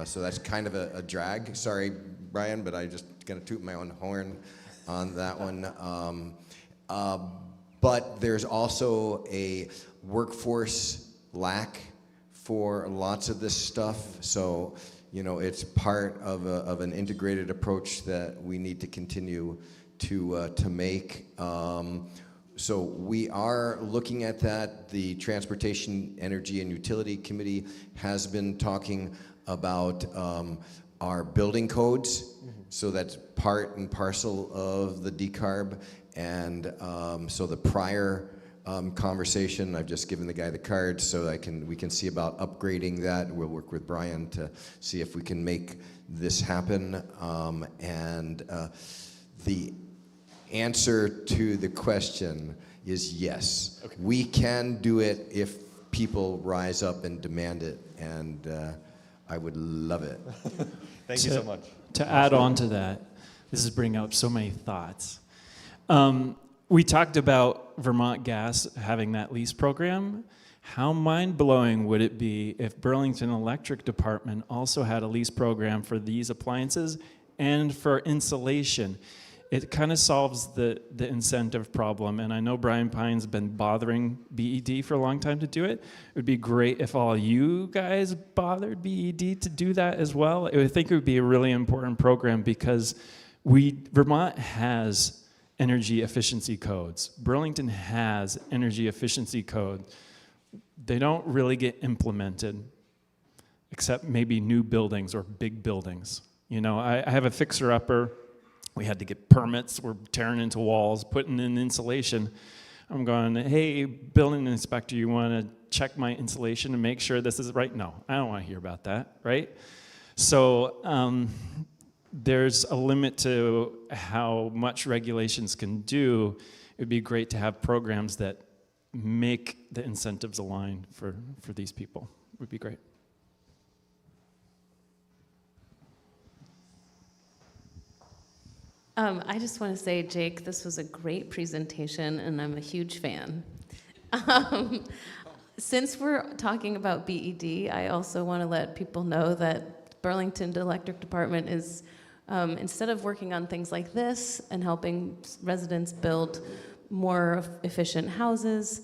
So that's kind of a drag. Sorry, Brian, but I just gonna toot my own horn on that one. But there's also a workforce lack for lots of this stuff. So, you know, it's part of an integrated approach that we need to continue to make. So we are looking at that. The Transportation, Energy, and Utility Committee has been talking about our building codes. Mm-hmm. So that's part and parcel of the decarb. And so the prior conversation, I've just given the guy the cards so we can see about upgrading that. We'll work with Brian to see if we can make this happen. The answer to the question is yes. Okay. We can do it if people rise up and demand it, and I would love it.
Thank you so much.
To add on to that, this is bringing up so many thoughts. We talked about Vermont Gas having that lease program. How mind-blowing would it be if Burlington Electric Department also had a lease program for these appliances and for insulation? It kind of solves the incentive problem, and I know Brian Pine's been bothering BED for a long time to do it. It would be great if all you guys bothered BED to do that as well. I think it would be a really important program because Vermont has energy efficiency codes. Burlington has energy efficiency code. They don't really get implemented, except maybe new buildings or big buildings. You know, I have a fixer-upper. We had to get permits. We're tearing into walls, putting in insulation. I'm going, hey, building inspector, you want to check my insulation and make sure this is right? No, I don't want to hear about that, right? So there's a limit to how much regulations can do. It would be great to have programs that make the incentives align for these people would be great.
I just want to say, Jake, this was a great presentation, and I'm a huge fan. Since we're talking about BED, I also want to let people know that Burlington Electric Department is, instead of working on things like this and helping residents build more efficient houses,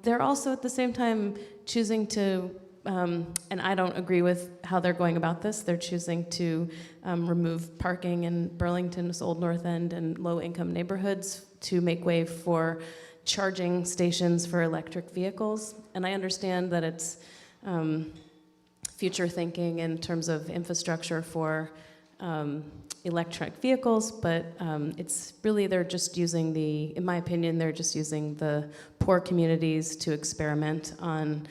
they're also at the same time choosing to, and I don't agree with how they're going about this, they're choosing to remove parking in Burlington's Old North End and low-income neighborhoods to make way for charging stations for electric vehicles. And I understand that it's future thinking in terms of infrastructure for electric vehicles, but it's really, they're just using in my opinion, they're just using the poor communities to experiment on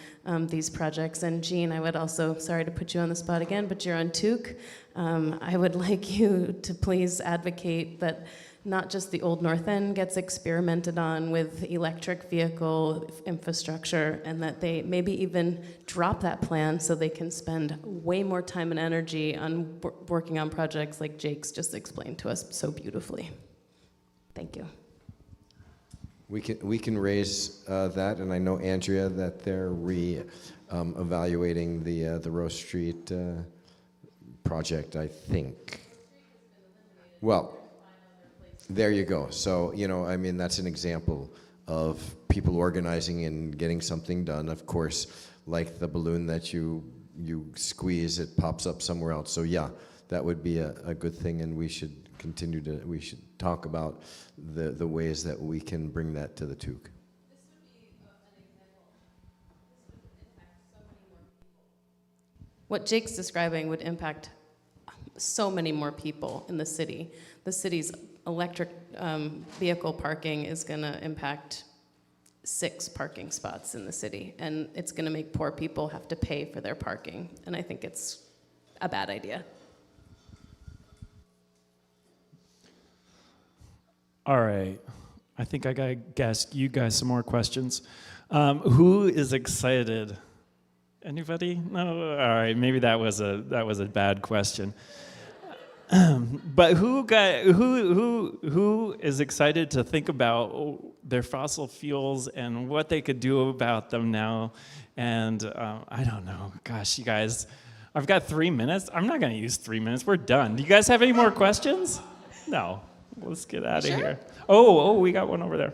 these projects. And Jean, I would also, sorry to put you on the spot again, but you're on TOOC. I would like you to please advocate that not just the Old North End gets experimented on with electric vehicle infrastructure, and that they maybe even drop that plan so they can spend way more time and energy on working on projects like Jake's just explained to us so beautifully. Thank you.
We can raise that, and I know, Andrea, that they're evaluating the Rose Street project, I think. Well, there you go. So, I mean, that's an example of people organizing and getting something done. Of course, like the balloon that you squeeze, it pops up somewhere else. So yeah, that would be a good thing, and we should we should talk about the ways that we can bring that to the TOOC.
What Jake's describing would impact so many more people in the city. The city's electric vehicle parking is going to impact 6 parking spots in the city, and it's going to make poor people have to pay for their parking, and I think it's a bad idea.
All right, I think I gotta ask you guys some more questions. Who is excited? Anybody? No. All right, maybe that was a bad question. But who is excited to think about their fossil fuels and what they could do about them now? And I don't know. Gosh, you guys, I've got 3 minutes. I'm not going to use 3 minutes. We're done. Do you guys have any more questions? No. Let's get out of here. Oh, we got one over there.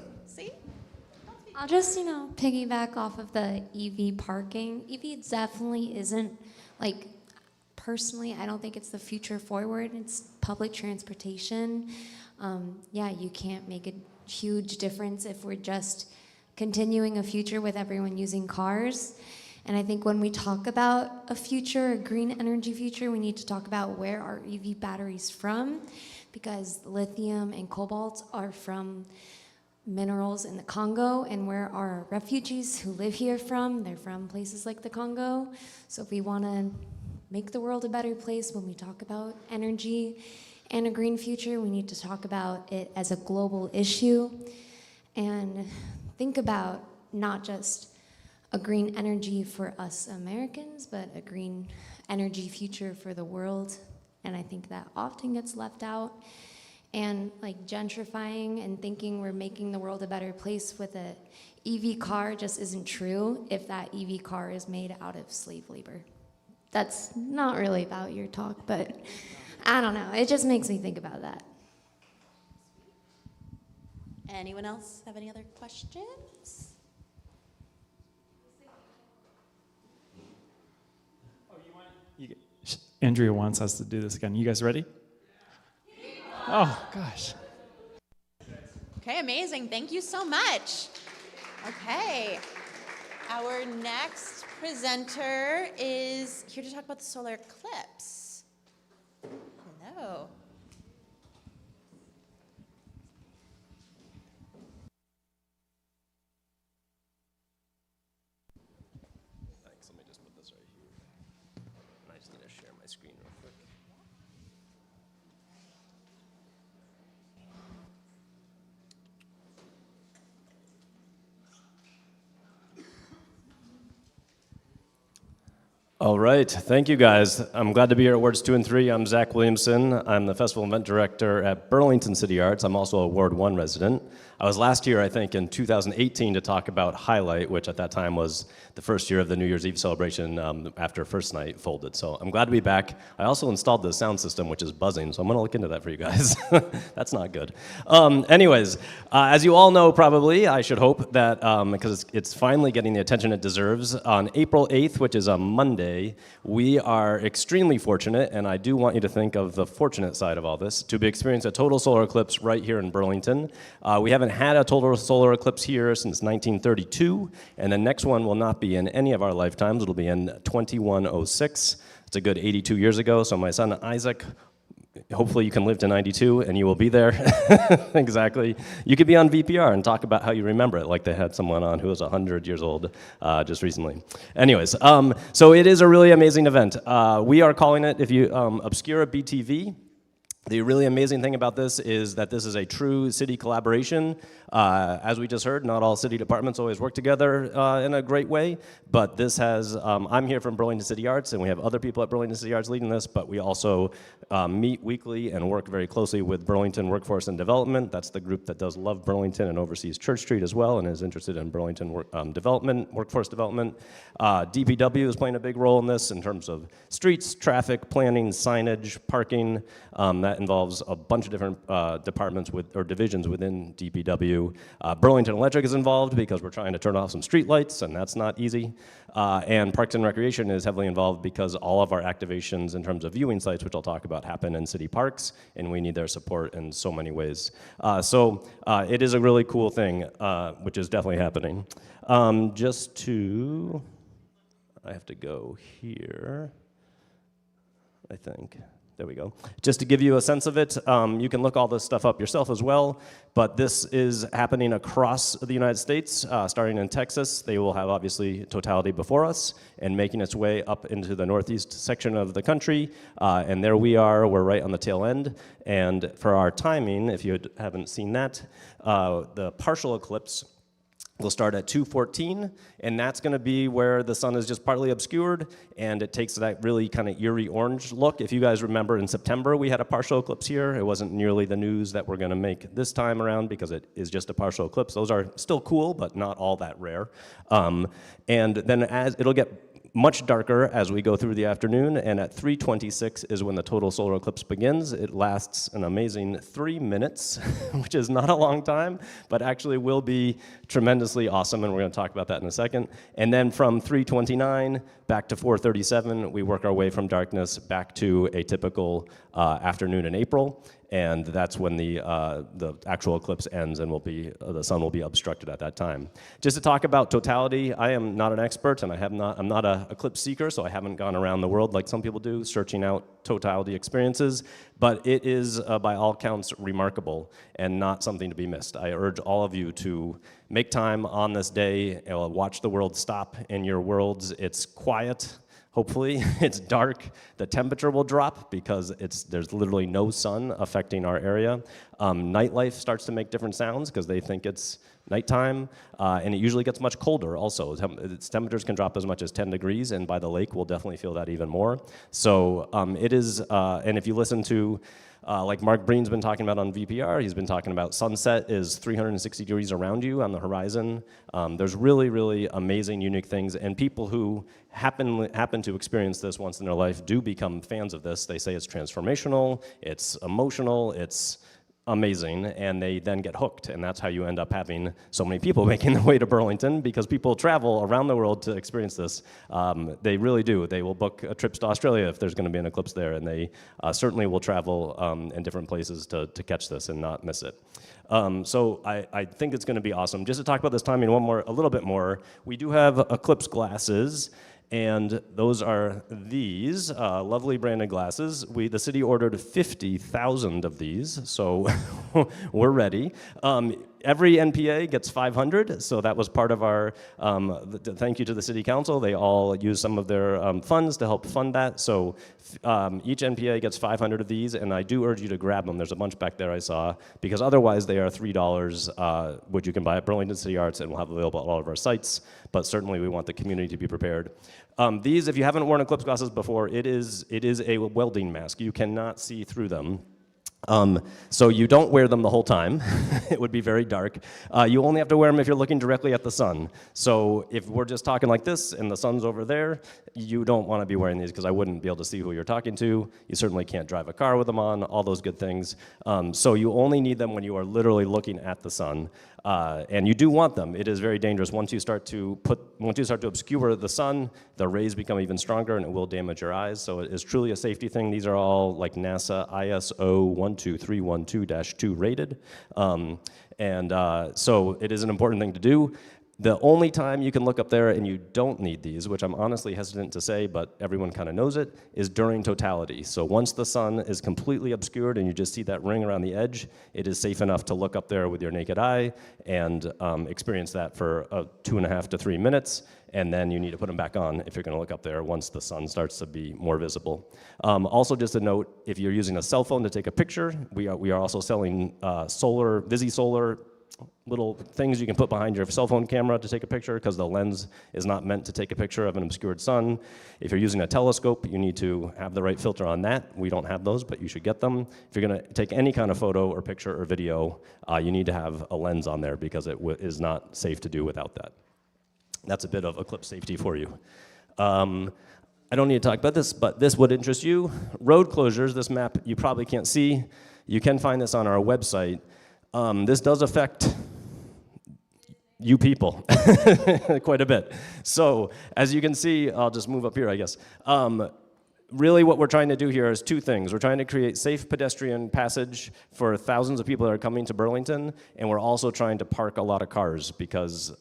I'll just, piggyback off of the EV parking. EV definitely isn't, personally, I don't think it's the future forward. It's public transportation. You can't make a huge difference if we're just continuing a future with everyone using cars. And I think when we talk about a future, a green energy future, we need to talk about where are EV batteries from, because lithium and cobalt are from minerals in the Congo, and where are refugees who live here from? They're from places like the Congo. So if we want to make the world a better place, when we talk about energy and a green future, we need to talk about it as a global issue and think about not just a green energy for us Americans, but a green energy future for the world. And I think that often gets left out. And gentrifying and thinking we're making the world a better place with a EV car just isn't true if that EV car is made out of slave labor. That's not really about your talk, but I don't know. It just makes me think about that.
Anyone else have any other questions?
Andrea wants us to do this again. You guys ready? Oh, gosh.
Okay, amazing. Thank you so much. Okay. Our next presenter is here to talk about the solar eclipse. Hello.
Thanks. Let me just put this right here. I just need to share my screen real quick. All right, thank you guys. I'm glad to be here at Wards 2 and 3. I'm Zach Williamson. I'm the Festival Event Director at Burlington City Arts. I'm also a Ward 1 resident. I was last year, I think, in 2018 to talk about Highlight, which at that time was the first year of the New Year's Eve celebration after first night folded. So I'm glad to be back. I also installed the sound system, which is buzzing, so I'm going to look into that for you guys. That's not good. Anyways, as you all know probably, I should hope that, because it's finally getting the attention it deserves, on April 8th, which is a Monday, we are extremely fortunate, and I do want you to think of the fortunate side of all this, to be experiencing a total solar eclipse right here in Burlington. We haven't had a total solar eclipse here since 1932, and the next one will not be in any of our lifetimes. It'll be in 2106. It's a good 82 years ago, so my son Isaac, hopefully you can live to 92 and you will be there. Exactly. You could be on VPR and talk about how you remember it, like they had someone on who was 100 years old just recently. Anyways, so it is a really amazing event. We are calling it, if you Obscura BTV. The really amazing thing about this is that this is a true city collaboration. As we just heard, not all city departments always work together in a great way, but this has, I'm here from Burlington City Arts, and we have other people at Burlington City Arts leading this, but we also meet weekly and work very closely with Burlington Workforce and Development. That's the group that does love Burlington and oversees Church Street as well and is interested in Burlington workforce development. DPW is playing a big role in this in terms of streets, traffic, planning, signage, parking. That involves a bunch of different departments or divisions within DPW. Burlington Electric is involved because we're trying to turn off some street lights, and that's not easy. And Parks and Recreation is heavily involved because all of our activations in terms of viewing sites, which I'll talk about, happen in city parks, and we need their support in so many ways. So it is a really cool thing, which is definitely happening. I have to go here, I think. There we go. Just to give you a sense of it, you can look all this stuff up yourself as well, but this is happening across the United States, starting in Texas. They will have, obviously, totality before us and making its way up into the northeast section of the country, and there we are. We're right on the tail end, and for our timing, if you haven't seen that, the partial eclipse will start at 2:14, and that's going to be where the sun is just partly obscured, and it takes that really kind of eerie orange look. If you guys remember, in September we had a partial eclipse here. It wasn't nearly the news that we're going to make this time around because it is just a partial eclipse. Those are still cool, but not all that rare. And then as it'll get much darker as we go through the afternoon, and at 3:26 is when the total solar eclipse begins. It lasts an amazing 3 minutes, which is not a long time, but actually will be tremendously awesome, and we're going to talk about that in a second. And then from 3:29 back to 4:37, we work our way from darkness back to a typical afternoon in April, and that's when the actual eclipse ends, and the sun will be obstructed at that time. Just to talk about totality, I am not an expert, and I'm not an eclipse seeker, so I haven't gone around the world like some people do, searching out totality experiences, but it is, by all counts, remarkable and not something to be missed. I urge all of you to make time on this day, watch the world stop in your worlds. It's quiet. Hopefully, it's dark. The temperature will drop because there's literally no sun affecting our area. Nightlife starts to make different sounds because they think it's nighttime, and it usually gets much colder also. Its temperatures can drop as much as 10 degrees, and by the lake, we'll definitely feel that even more. So it is, and if you listen to like Mark Breen's been talking about on VPR, he's been talking about sunset is 360 degrees around you on the horizon. There's really, really amazing, unique things, and people who happen to experience this once in their life do become fans of this. They say it's transformational, it's emotional, it's amazing, and they then get hooked, and that's how you end up having so many people making their way to Burlington, because people travel around the world to experience this. They really do. They will book trips to Australia if there's going to be an eclipse there, and they certainly will travel in different places to catch this and not miss it. So I think it's going to be awesome. Just to talk about this timing a little bit more, we do have eclipse glasses, and those are these lovely branded glasses. The city ordered 50,000 of these, so we're ready. every NPA gets 500, so that was part of our thank you to the city council. They all used some of their funds to help fund that. So each NPA gets 500 of these, and I do urge you to grab them. There's a bunch back there I saw, because otherwise they are $3, which you can buy at Burlington City Arts, and we'll have available at all of our sites. But certainly we want the community to be prepared. These, if you haven't worn Eclipse glasses before, it is a welding mask. You cannot see through them. So you don't wear them the whole time. It would be very dark. You only have to wear them if you're looking directly at the sun. So if we're just talking like this and the sun's over there, you don't want to be wearing these, because I wouldn't be able to see who you're talking to. You certainly can't drive a car with them on, all those good things. So you only need them when you are literally looking at the sun. And you do want them. It is very dangerous. Once you start to obscure the sun, the rays become even stronger and it will damage your eyes. So it is truly a safety thing. These are all like NASA ISO 12312-2 rated. So it is an important thing to do. The only time you can look up there and you don't need these, which I'm honestly hesitant to say, but everyone kind of knows it, is during totality. So once the sun is completely obscured and you just see that ring around the edge, it is safe enough to look up there with your naked eye and experience that for 2.5 to 3 minutes, and then you need to put them back on if you're going to look up there once the sun starts to be more visible. Also, just a note, if you're using a cell phone to take a picture, we are also selling VisiSolar little things you can put behind your cell phone camera to take a picture, because the lens is not meant to take a picture of an obscured sun. If you're using a telescope, you need to have the right filter on that. We don't have those, but you should get them. If you're going to take any kind of photo or picture or video, you need to have a lens on there, because it is not safe to do without that. That's a bit of Eclipse safety for you. I don't need to talk about this, but this would interest you. Road closures, this map you probably can't see. You can find this on our website. This does affect you people quite a bit. So as you can see, I'll just move up here, I guess. Really what we're trying to do here is two things. We're trying to create safe pedestrian passage for thousands of people that are coming to Burlington, and we're also trying to park a lot of cars, because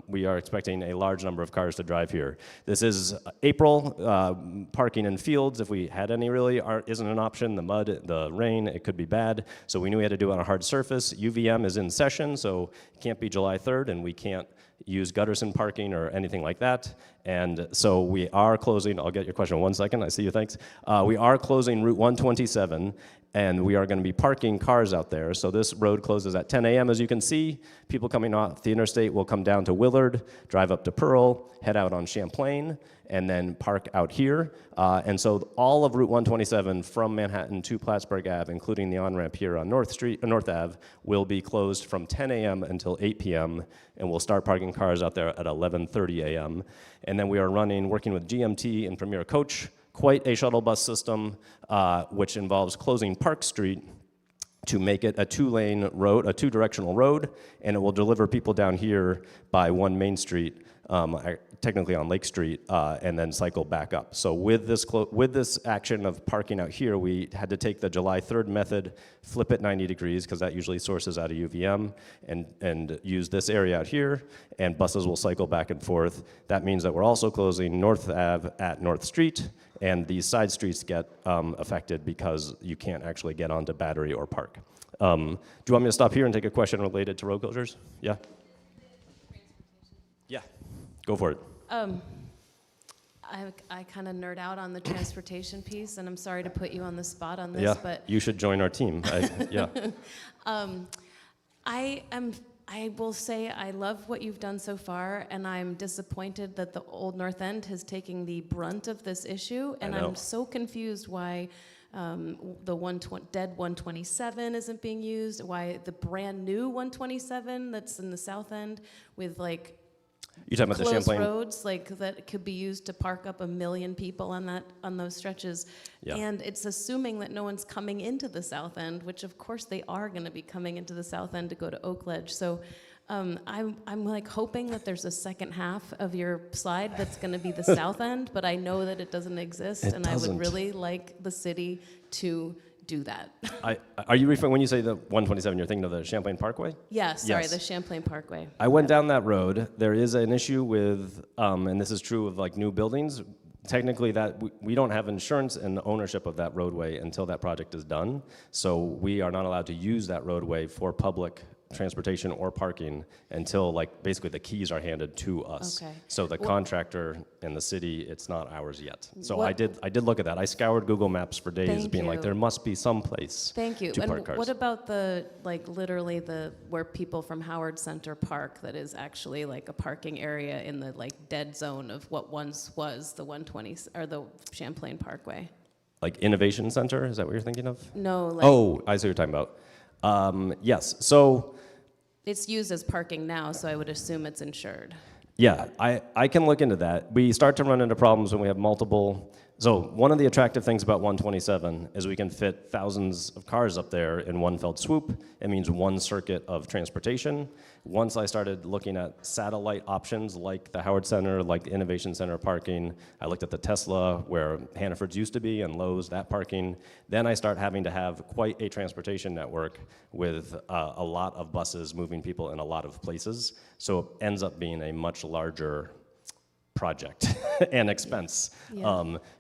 we are expecting a large number of cars to drive here. This is April. Parking in fields, if we had any really, isn't an option. The mud, the rain, it could be bad. So we knew we had to do it on a hard surface. UVM is in session, so it can't be July 3rd, and we can't use Gutterson parking or anything like that. And so we are closing, I'll get your question in 1 second, I see you, thanks. We are closing Route 127, and we are going to be parking cars out there. So this road closes at 10 a.m. as you can see. People coming off the interstate will come down to Willard, drive up to Pearl, head out on Champlain, and then park out here. And so all of Route 127 from Manhattan to Plattsburgh Ave, including the on-ramp here on North Ave, will be closed from 10 a.m. until 8 p.m., and we'll start parking cars out there at 11:30 a.m. And then we are working with GMT and Premier Coach, quite a shuttle bus system, which involves closing Park Street to make it a two-lane road, a two-directional road, and it will deliver people down here by 1 Main Street, technically on Lake Street, and then cycle back up. So with this action of parking out here, we had to take the July 3rd method, flip it 90 degrees, because that usually sources out of UVM, and use this area out here, and buses will cycle back and forth. That means that we're also closing North Ave at North Street, and these side streets get affected because you can't actually get onto Battery or Park. Do you want me to stop here and take a question related to road closures? Yeah? Yeah, go for it.
I kind of nerd out on the transportation piece, and I'm sorry to put you on the spot on this,
Yeah,
but
you should join our team. Yeah.
I will say I love what you've done so far, and I'm disappointed that the Old North End has taken the brunt of this issue, and I'm so confused why the dead 127 isn't being used, why the brand new 127 that's in the South End with like
You talking about the
closed
Champlain
roads, like that could be used to park up 1 million people on those stretches,
Yeah.
and it's assuming that no one's coming into the South End, which of course they are going to be coming into the South End to go to Oak Ledge. So I'm like hoping that there's a second half of your slide that's going to be the South End, but I know that it doesn't exist,
It
and I
doesn't.
would really like the city to do that.
Are you referring, when you say the 127, you're thinking of the Champlain Parkway?
Yeah, sorry,
Yes.
the Champlain Parkway.
I went down that road. There is an issue with, and this is true of like new buildings, technically that we don't have insurance and ownership of that roadway until that project is done. So we are not allowed to use that roadway for public transportation or parking until like basically the keys are handed to us.
Okay.
So the
What-
contractor and the city, it's not ours yet. So
What-
I did look at that. I scoured Google Maps for days,
Thank
being like,
you.
there must be some place
Thank you.
to
And
park cars.
what about the, like, literally where people from Howard Center park that is actually like a parking area in the like dead zone of what once was the 120, or the Champlain Parkway?
Like Innovation Center, is that what you're thinking of?
No, like-
Oh, I see what you're talking about. Yes, so
It's used as parking now, so I would assume it's insured.
yeah, I can look into that. We start to run into problems when we have multiple. So one of the attractive things about 127 is we can fit thousands of cars up there in one fell swoop. It means one circuit of transportation. Once I started looking at satellite options like the Howard Center, like the Innovation Center parking, I looked at the Tesla where Hannaford's used to be and Lowe's, that parking. Then I start having to have quite a transportation network with a lot of buses moving people in a lot of places. So it ends up being a much larger project and expense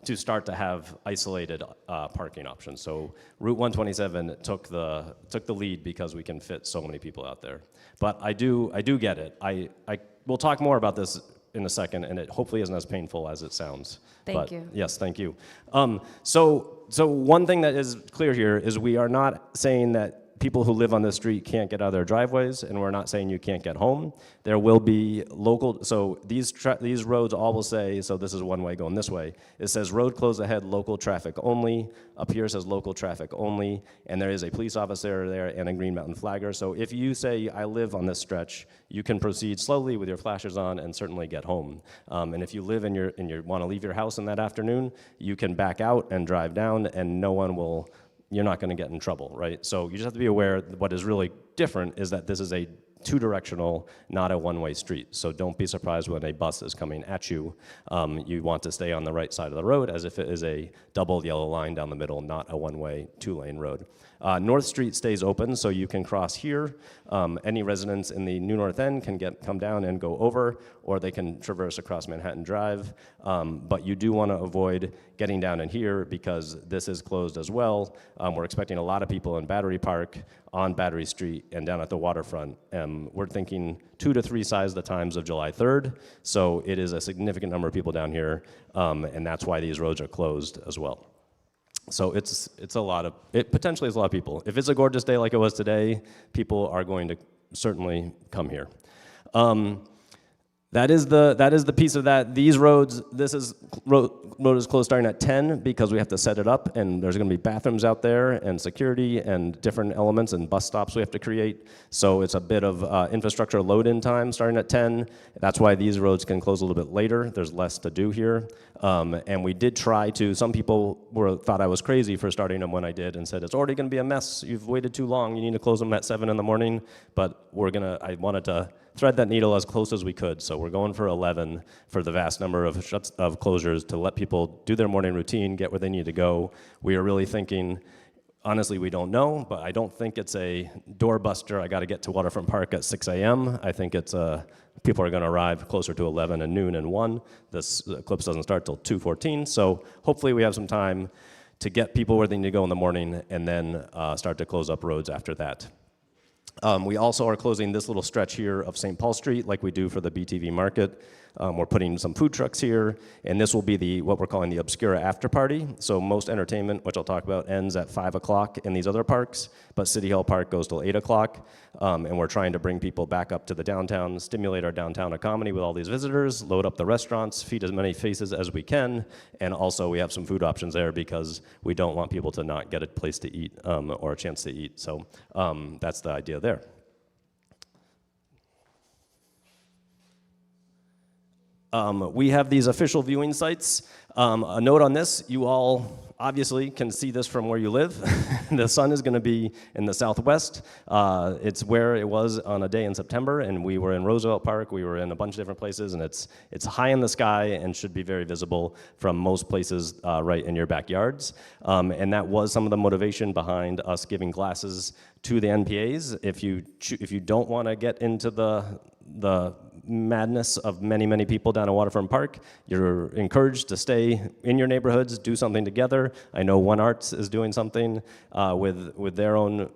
to start to have isolated parking options. So Route 127 took the lead because we can fit so many people out there. But I do get it. We'll talk more about this in a second, and it hopefully isn't as painful as it sounds.
Thank you.
Yes, thank you. So one thing that is clear here is we are not saying that people who live on this street can't get out of their driveways, and we're not saying you can't get home. There will be local, so these roads all will say, so this is one way going this way. It says road closed ahead, local traffic only. Up here says local traffic only, and there is a police officer there and a Green Mountain flagger. So if you say, I live on this stretch, you can proceed slowly with your flashers on and certainly get home. And if you live and you want to leave your house in that afternoon, you can back out and drive down, and no one will, you're not going to get in trouble, right? So you just have to be aware that what is really different is that this is a two-directional, not a one-way street. So don't be surprised when a bus is coming at you. You want to stay on the right side of the road as if it is a double yellow line down the middle, not a one-way, two-lane road. North Street stays open, so you can cross here. Any residents in the New North End can come down and go over, or they can traverse across Manhattan Drive. But you do want to avoid getting down in here because this is closed as well. We're expecting a lot of people in Battery Park, on Battery Street, and down at the waterfront. We're thinking 2 to 3 size the times of July 3rd, so it is a significant number of people down here, and that's why these roads are closed as well. So it's a lot of, it potentially is a lot of people. If it's a gorgeous day like it was today, people are going to certainly come here. That is the piece of that. These roads, road is closed starting at 10 because we have to set it up, and there's going to be bathrooms out there and security and different elements and bus stops we have to create. So it's a bit of infrastructure load-in time starting at 10. That's why these roads can close a little bit later. There's less to do here. And we did try to, some people thought I was crazy for starting them when I did and said, it's already going to be a mess. You've waited too long. You need to close them at 7 in the morning. But I wanted to thread that needle as close as we could. So we're going for 11 for the vast number of closures to let people do their morning routine, get where they need to go. We are really thinking, honestly, we don't know, but I don't think it's a doorbuster. I got to get to Waterfront Park at 6 a.m. I think it's people are going to arrive closer to 11 and noon and 1. This Eclipse doesn't start till 2:14, so hopefully we have some time to get people where they need to go in the morning and then start to close up roads after that. We also are closing this little stretch here of St. Paul Street like we do for the BTV market. We're putting some food trucks here, and this will be what we're calling the Obscura after party. So most entertainment, which I'll talk about, ends at 5 o'clock in these other parks, but City Hall Park goes till 8 o'clock, and we're trying to bring people back up to the downtown, stimulate our downtown economy with all these visitors, load up the restaurants, feed as many faces as we can, and also we have some food options there because we don't want people to not get a place to eat or a chance to eat. So that's the idea there. We have these official viewing sites. A note on this, you all obviously can see this from where you live. The sun is going to be in the southwest. It's where it was on a day in September, and we were in Roosevelt Park. We were in a bunch of different places, and it's high in the sky and should be very visible from most places right in your backyards. And that was some of the motivation behind us giving glasses to the NPAs. If you don't want to get into the madness of many, many people down at Waterfront Park, you're encouraged to stay in your neighborhoods, do something together. I know One Arts is doing something with their own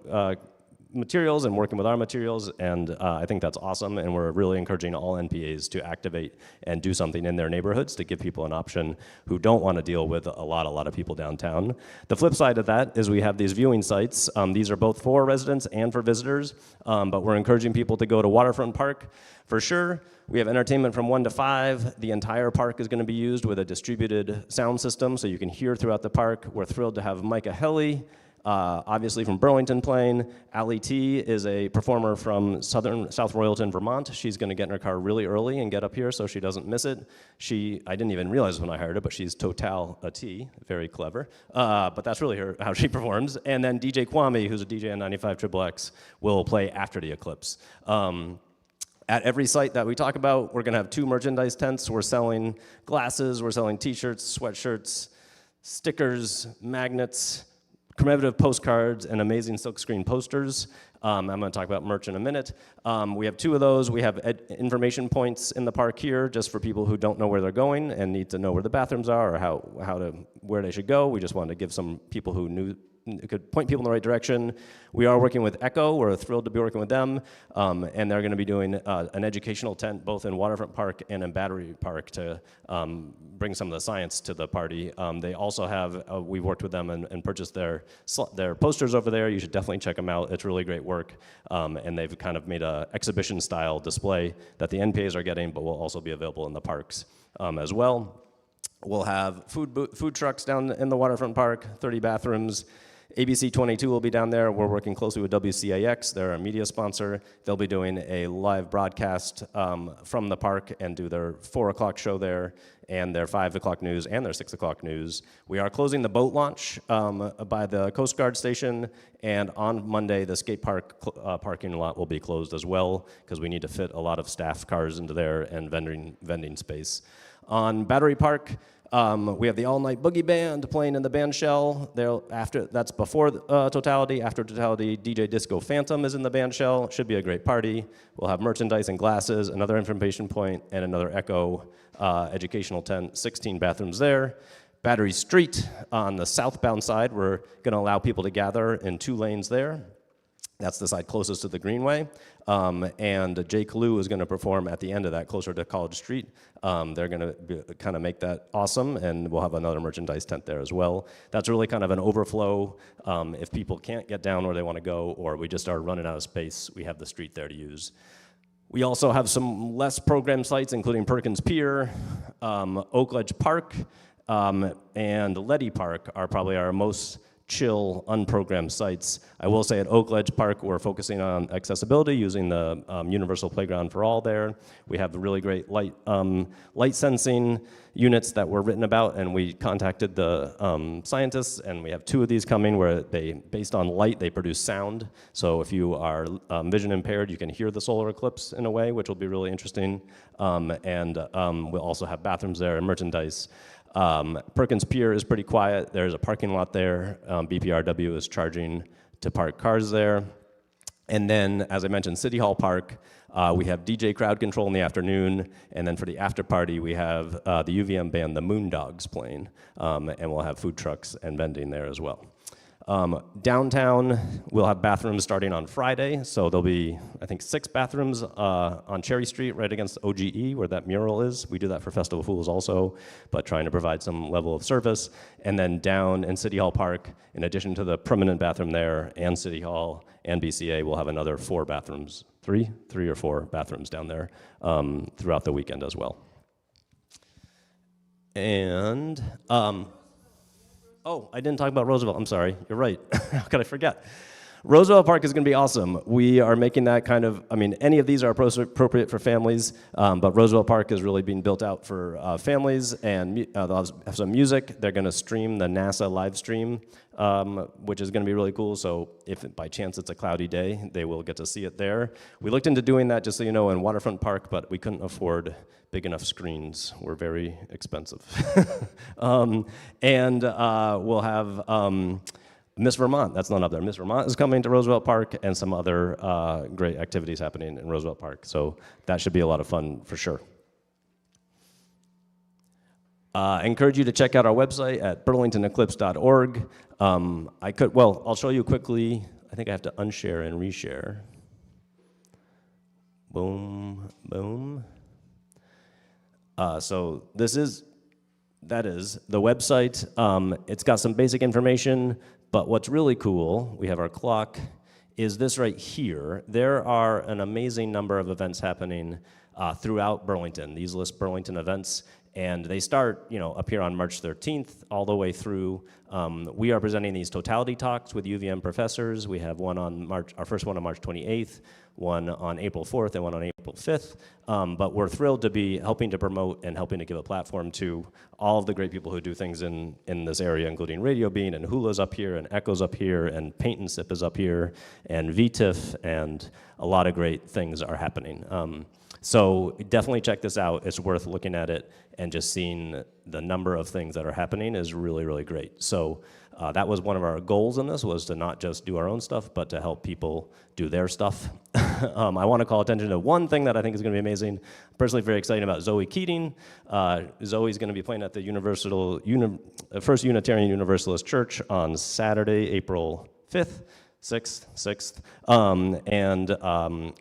materials and working with our materials, and I think that's awesome, and we're really encouraging all NPAs to activate and do something in their neighborhoods to give people an option who don't want to deal with a lot of people downtown. The flip side of that is we have these viewing sites. These are both for residents and for visitors, but we're encouraging people to go to Waterfront Park for sure. We have entertainment from 1 to 5. The entire park is going to be used with a distributed sound system, so you can hear throughout the park. We're thrilled to have Micah Helly, obviously from Burlington playing. Ali T is a performer from South Royalton, Vermont. She's going to get in her car really early and get up here so she doesn't miss it. I didn't even realize when I hired her, but she's Total a T, very clever. But that's really how she performs. And then DJ Kwame, who's a DJ on 95XXX, will play after the Eclipse. At every site that we talk about, we're going to have 2 merchandise tents. We're selling glasses, we're selling t-shirts, sweatshirts, stickers, magnets, commemorative postcards, and amazing silkscreen posters. I'm going to talk about merch in a minute. We have 2 of those. We have information points in the park here just for people who don't know where they're going and need to know where the bathrooms are or where they should go. We just wanted to give some people who could point people in the right direction. We are working with Echo. We're thrilled to be working with them. And they're going to be doing an educational tent both in Waterfront Park and in Battery Park to bring some of the science to the party. They also have, we worked with them and purchased their posters over there. You should definitely check them out. It's really great work. And they've kind of made an exhibition style display that the NPAs are getting, but will also be available in the parks as well. We'll have food trucks down in the Waterfront Park, 30 bathrooms. ABC 22 will be down there. We're working closely with WCAX. They're our media sponsor. They'll be doing a live broadcast from the park and do their 4 o'clock show there and their 5 o'clock news and their 6 o'clock news. We are closing the boat launch by the Coast Guard station, and on Monday, the skate park parking lot will be closed as well because we need to fit a lot of staff cars into there and vending space. On Battery Park, we have the all-night boogie band playing in the band shell. That's before Totality. After Totality, DJ Disco Phantom is in the band shell. Should be a great party. We'll have merchandise and glasses, another information point, and another Echo educational tent, 16 bathrooms there. Battery Street on the southbound side, we're going to allow people to gather in 2 lanes there. That's the side closest to the Greenway. And Jake Lou is going to perform at the end of that, closer to College Street. They're going to kind of make that awesome, and we'll have another merchandise tent there as well. That's really kind of an overflow. If people can't get down where they want to go, or we just are running out of space, we have the street there to use. We also have some less programmed sites, including Perkins Pier, Oakledge Park, and Letty Park are probably our most chill, unprogrammed sites. I will say at Oakledge Park, we're focusing on accessibility using the Universal Playground for All there. We have really great light sensing units that were written about, and we contacted the scientists, and we have 2 of these coming where based on light, they produce sound. So if you are vision impaired, you can hear the solar eclipse in a way, which will be really interesting. We'll also have bathrooms there and merchandise. Perkins Pier is pretty quiet. There's a parking lot there. BPRW is charging to park cars there. And then, as I mentioned, City Hall Park, we have DJ crowd control in the afternoon. And then for the after party, we have the UVM band, the Moondogs, playing. And we'll have food trucks and vending there as well. Downtown, we'll have bathrooms starting on Friday. So there'll be, I think, 6 bathrooms on Cherry Street right against OGE where that mural is. We do that for Festival Fools also, but trying to provide some level of service. And then down in City Hall Park, in addition to the permanent bathroom there and City Hall and BCA, we'll have another 4 bathrooms, 3 or 4 bathrooms down there throughout the weekend as well. And oh, I didn't talk about Roosevelt. I'm sorry. You're right. How could I forget? Roosevelt Park is going to be awesome. We are making that kind of, any of these are appropriate for families, but Roosevelt Park is really being built out for families, and they'll have some music. They're going to stream the NASA live stream, which is going to be really cool. So if by chance it's a cloudy day, they will get to see it there. We looked into doing that, just so you know, in Waterfront Park, but we couldn't afford big enough screens. Were very expensive. We'll have Miss Vermont, that's not up there. Miss Vermont is coming to Roosevelt Park, and some other great activities happening in Roosevelt Park. So that should be a lot of fun for sure. I encourage you to check out our website at burlingtoneclipse.org. I'll show you quickly I think I have to unshare and reshare. Boom, boom. So that is the website. It's got some basic information, but what's really cool, we have our clock, is this right here. There are an amazing number of events happening throughout Burlington. These list Burlington events, and they start, up here on March 13th, all the way through. We are presenting these totality talks with UVM professors. We have one on our first one on March 28th, one on April 4th, and one on April 5th. But we're thrilled to be helping to promote and helping to give a platform to all of the great people who do things in this area, including Radio Bean, and Hula's up here, and Echo's up here, and Paint and Sip is up here, and VTIF, and a lot of great things are happening. So definitely check this out. It's worth looking at it, and just seeing the number of things that are happening is really, really great. So that was one of our goals in this, was to not just do our own stuff, but to help people do their stuff. I want to call attention to one thing that I think is going to be amazing. I'm personally very excited about Zoe Keating. Zoe's going to be playing at the First Unitarian Universalist Church on Saturday, April 5th. 6th.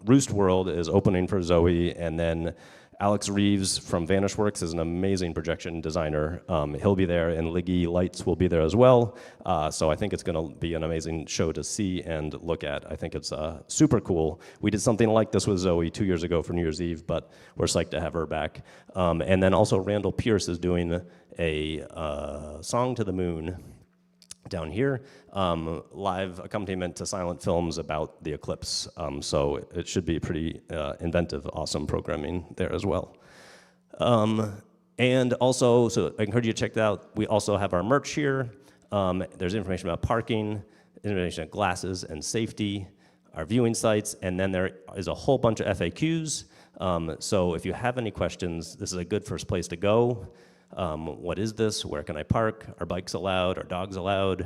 Roost World is opening for Zoe, and then Alex Reeves from VanishWorks is an amazing projection designer. He'll be there, and Liggy Lights will be there as well. So I think it's going to be an amazing show to see and look at. I think it's super cool. We did something like this with Zoe 2 years ago for New Year's Eve, but we're psyched to have her back. And then also Randall Pierce is doing a Song to the Moon down here, live accompaniment to silent films about the eclipse. So it should be pretty inventive, awesome programming there as well. And also, so I encourage you to check that out. We also have our merch here. There's information about parking, information about glasses and safety, our viewing sites, and then there is a whole bunch of FAQs. So if you have any questions, this is a good first place to go. What is this? Where can I park? Are bikes allowed? Are dogs allowed?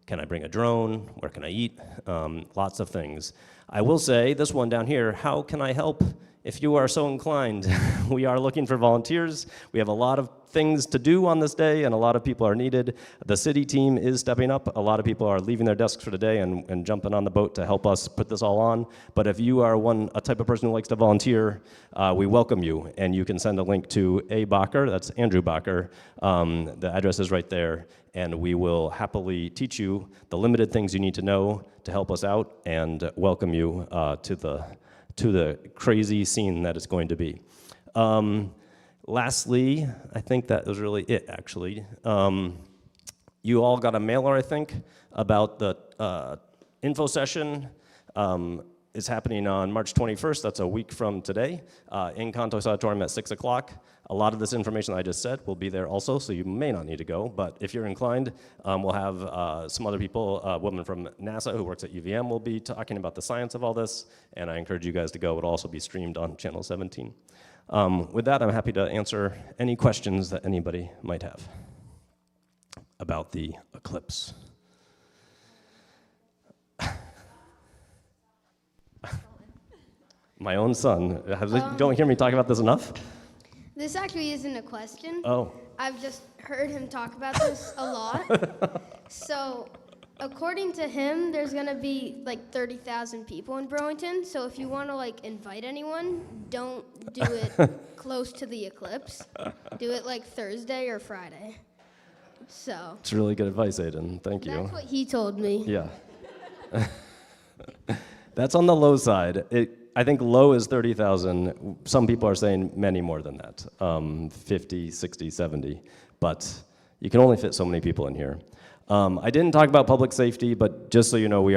Can I bring a drone? Where can I eat? Lots of things. I will say, this one down here, how can I help if you are so inclined? We are looking for volunteers. We have a lot of things to do on this day, and a lot of people are needed. The city team is stepping up. A lot of people are leaving their desks for the day and jumping on the boat to help us put this all on. But if you are a type of person who likes to volunteer, we welcome you, and you can send a link to A. Bacher, that's Andrew Bacher. The address is right there, and we will happily teach you the limited things you need to know to help us out, and welcome you to the crazy scene that it's going to be. Lastly, I think that was really it, actually. You all got a mailer, I think, about the info session. It's happening on March 21st. That's a week from today, in Contos Auditorium at 6 o'clock. A lot of this information I just said will be there also, so you may not need to go. But if you're inclined, we'll have some other people. A woman from NASA who works at UVM will be talking about the science of all this, and I encourage you guys to go. It'll also be streamed on Channel 17. With that, I'm happy to answer any questions that anybody might have about the eclipse. My own son. Don't hear me talk about this enough?
This actually isn't a question.
Oh.
I've just heard him talk about this a lot. So, according to him, there's gonna be like 30,000 people in Burlington. So if you want to invite anyone, don't do it close to the eclipse. Do it Thursday or Friday. So.
It's really good advice, Aiden. Thank you.
That's what he told me.
Yeah. That's on the low side. I think low is 30,000. Some people are saying many more than that, 50, 60, 70. But you can only fit so many people in here. I didn't talk about public safety, but just so you know, we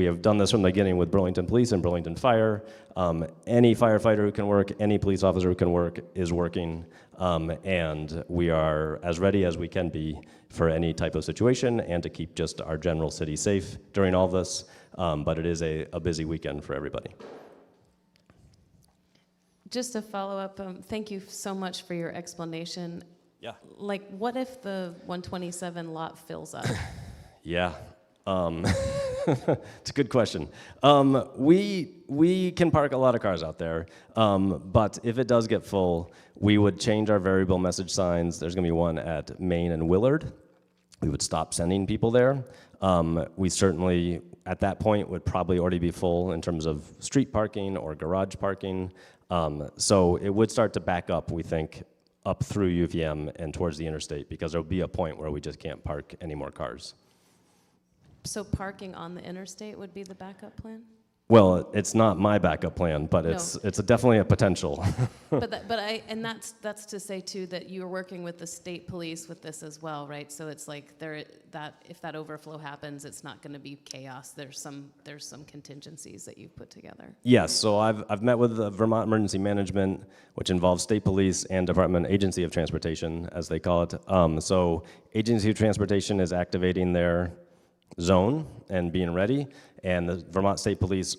have done this from the beginning with Burlington Police and Burlington Fire. Any firefighter who can work, any police officer who can work is working, and we are as ready as we can be for any type of situation and to keep just our general city safe during all this. But it is a busy weekend for everybody.
Just to follow up, thank you so much for your explanation.
Yeah.
What if the 127 lot fills up?
Yeah. It's a good question. We can park a lot of cars out there, but if it does get full, we would change our variable message signs. There's going to be one at Main and Willard. we would stop sending people there. We certainly, at that point, would probably already be full in terms of street parking or garage parking. So it would start to back up, we think, up through UVM and towards the interstate, because there'll be a point where we just can't park any more cars.
So parking on the interstate would be the backup plan?
Well, it's not my backup plan, but it's definitely a potential.
And that's to say too that you're working with the state police with this as well, right? So it's like if that overflow happens, it's not going to be chaos. There's some contingencies that you've put together.
Yes, so I've met with the Vermont Emergency Management, which involves state police and Department Agency of Transportation, as they call it. So Agency of Transportation is activating their zone and being ready, and the Vermont State Police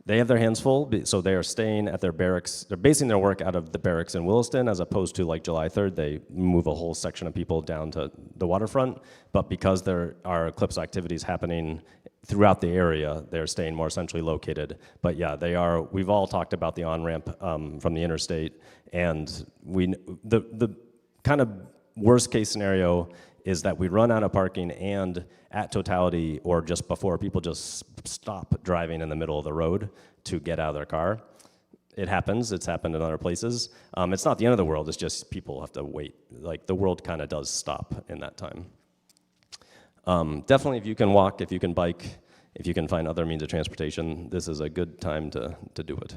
they have their hands full, so they are staying at their barracks. They're basing their work out of the barracks in Williston, as opposed to like July 3rd, they move a whole section of people down to the waterfront. But because there are Eclipse activities happening throughout the area, they're staying more centrally located. But yeah, we've all talked about the on-ramp from the interstate, and the kind of worst case scenario is that we run out of parking and at totality or just before, people just stop driving in the middle of the road to get out of their car. It happens, it's happened in other places. It's not the end of the world, it's just people have to wait. Like the world kind of does stop in that time. Definitely if you can walk, if you can bike, if you can find other means of transportation, this is a good time to do it.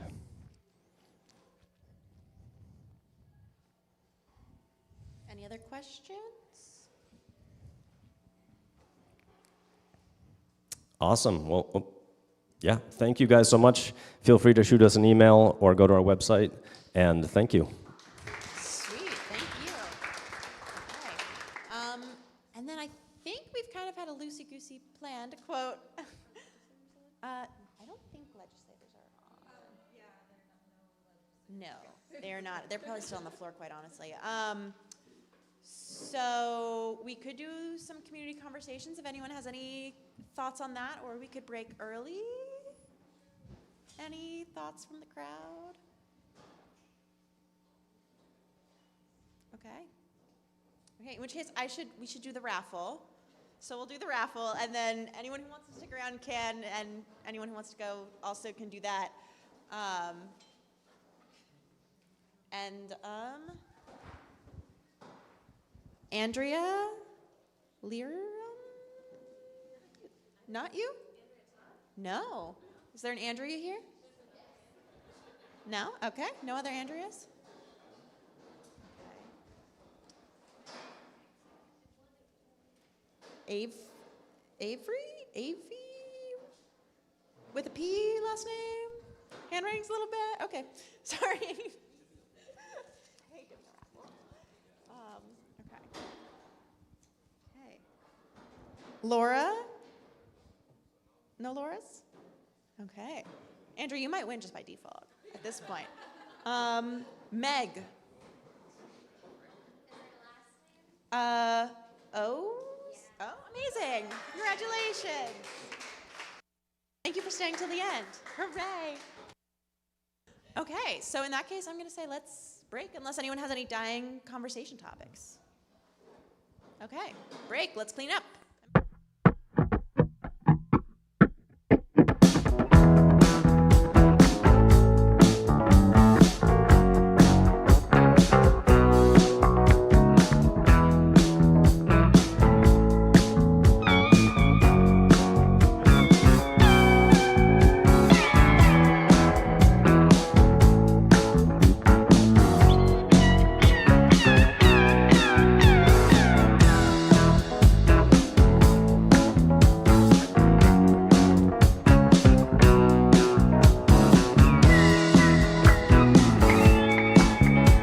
Any other questions?
Awesome. Well, yeah, thank you guys so much. Feel free to shoot us an email or go to our website, and thank you.
Sweet, thank you. Okay. And then I think we've kind of had a loosey-goosey plan, to quote. I don't think legislators are on. No, they're not. They're probably still on the floor, quite honestly. So we could do some community conversations if anyone has any thoughts on that, or we could break early. Any thoughts from the crowd? Okay. Okay, in which case we should do the raffle. So we'll do the raffle, and then anyone who wants to stick around can, and anyone who wants to go also can do that. Andrea Lear? Not you? No. Is there an Andrea here? No? Okay. No other Andreas? Okay. Avery? With a P last name? Handwriting's a little bit? Okay. Sorry. Laura? No Laura's? Okay. Andrew, you might win just by default at this point. Meg? Oh, amazing. Congratulations. Thank you for staying till the end. Hooray. Okay, so in that case, I'm going to say let's break unless anyone has any dying conversation topics. Okay, break. Let's clean up.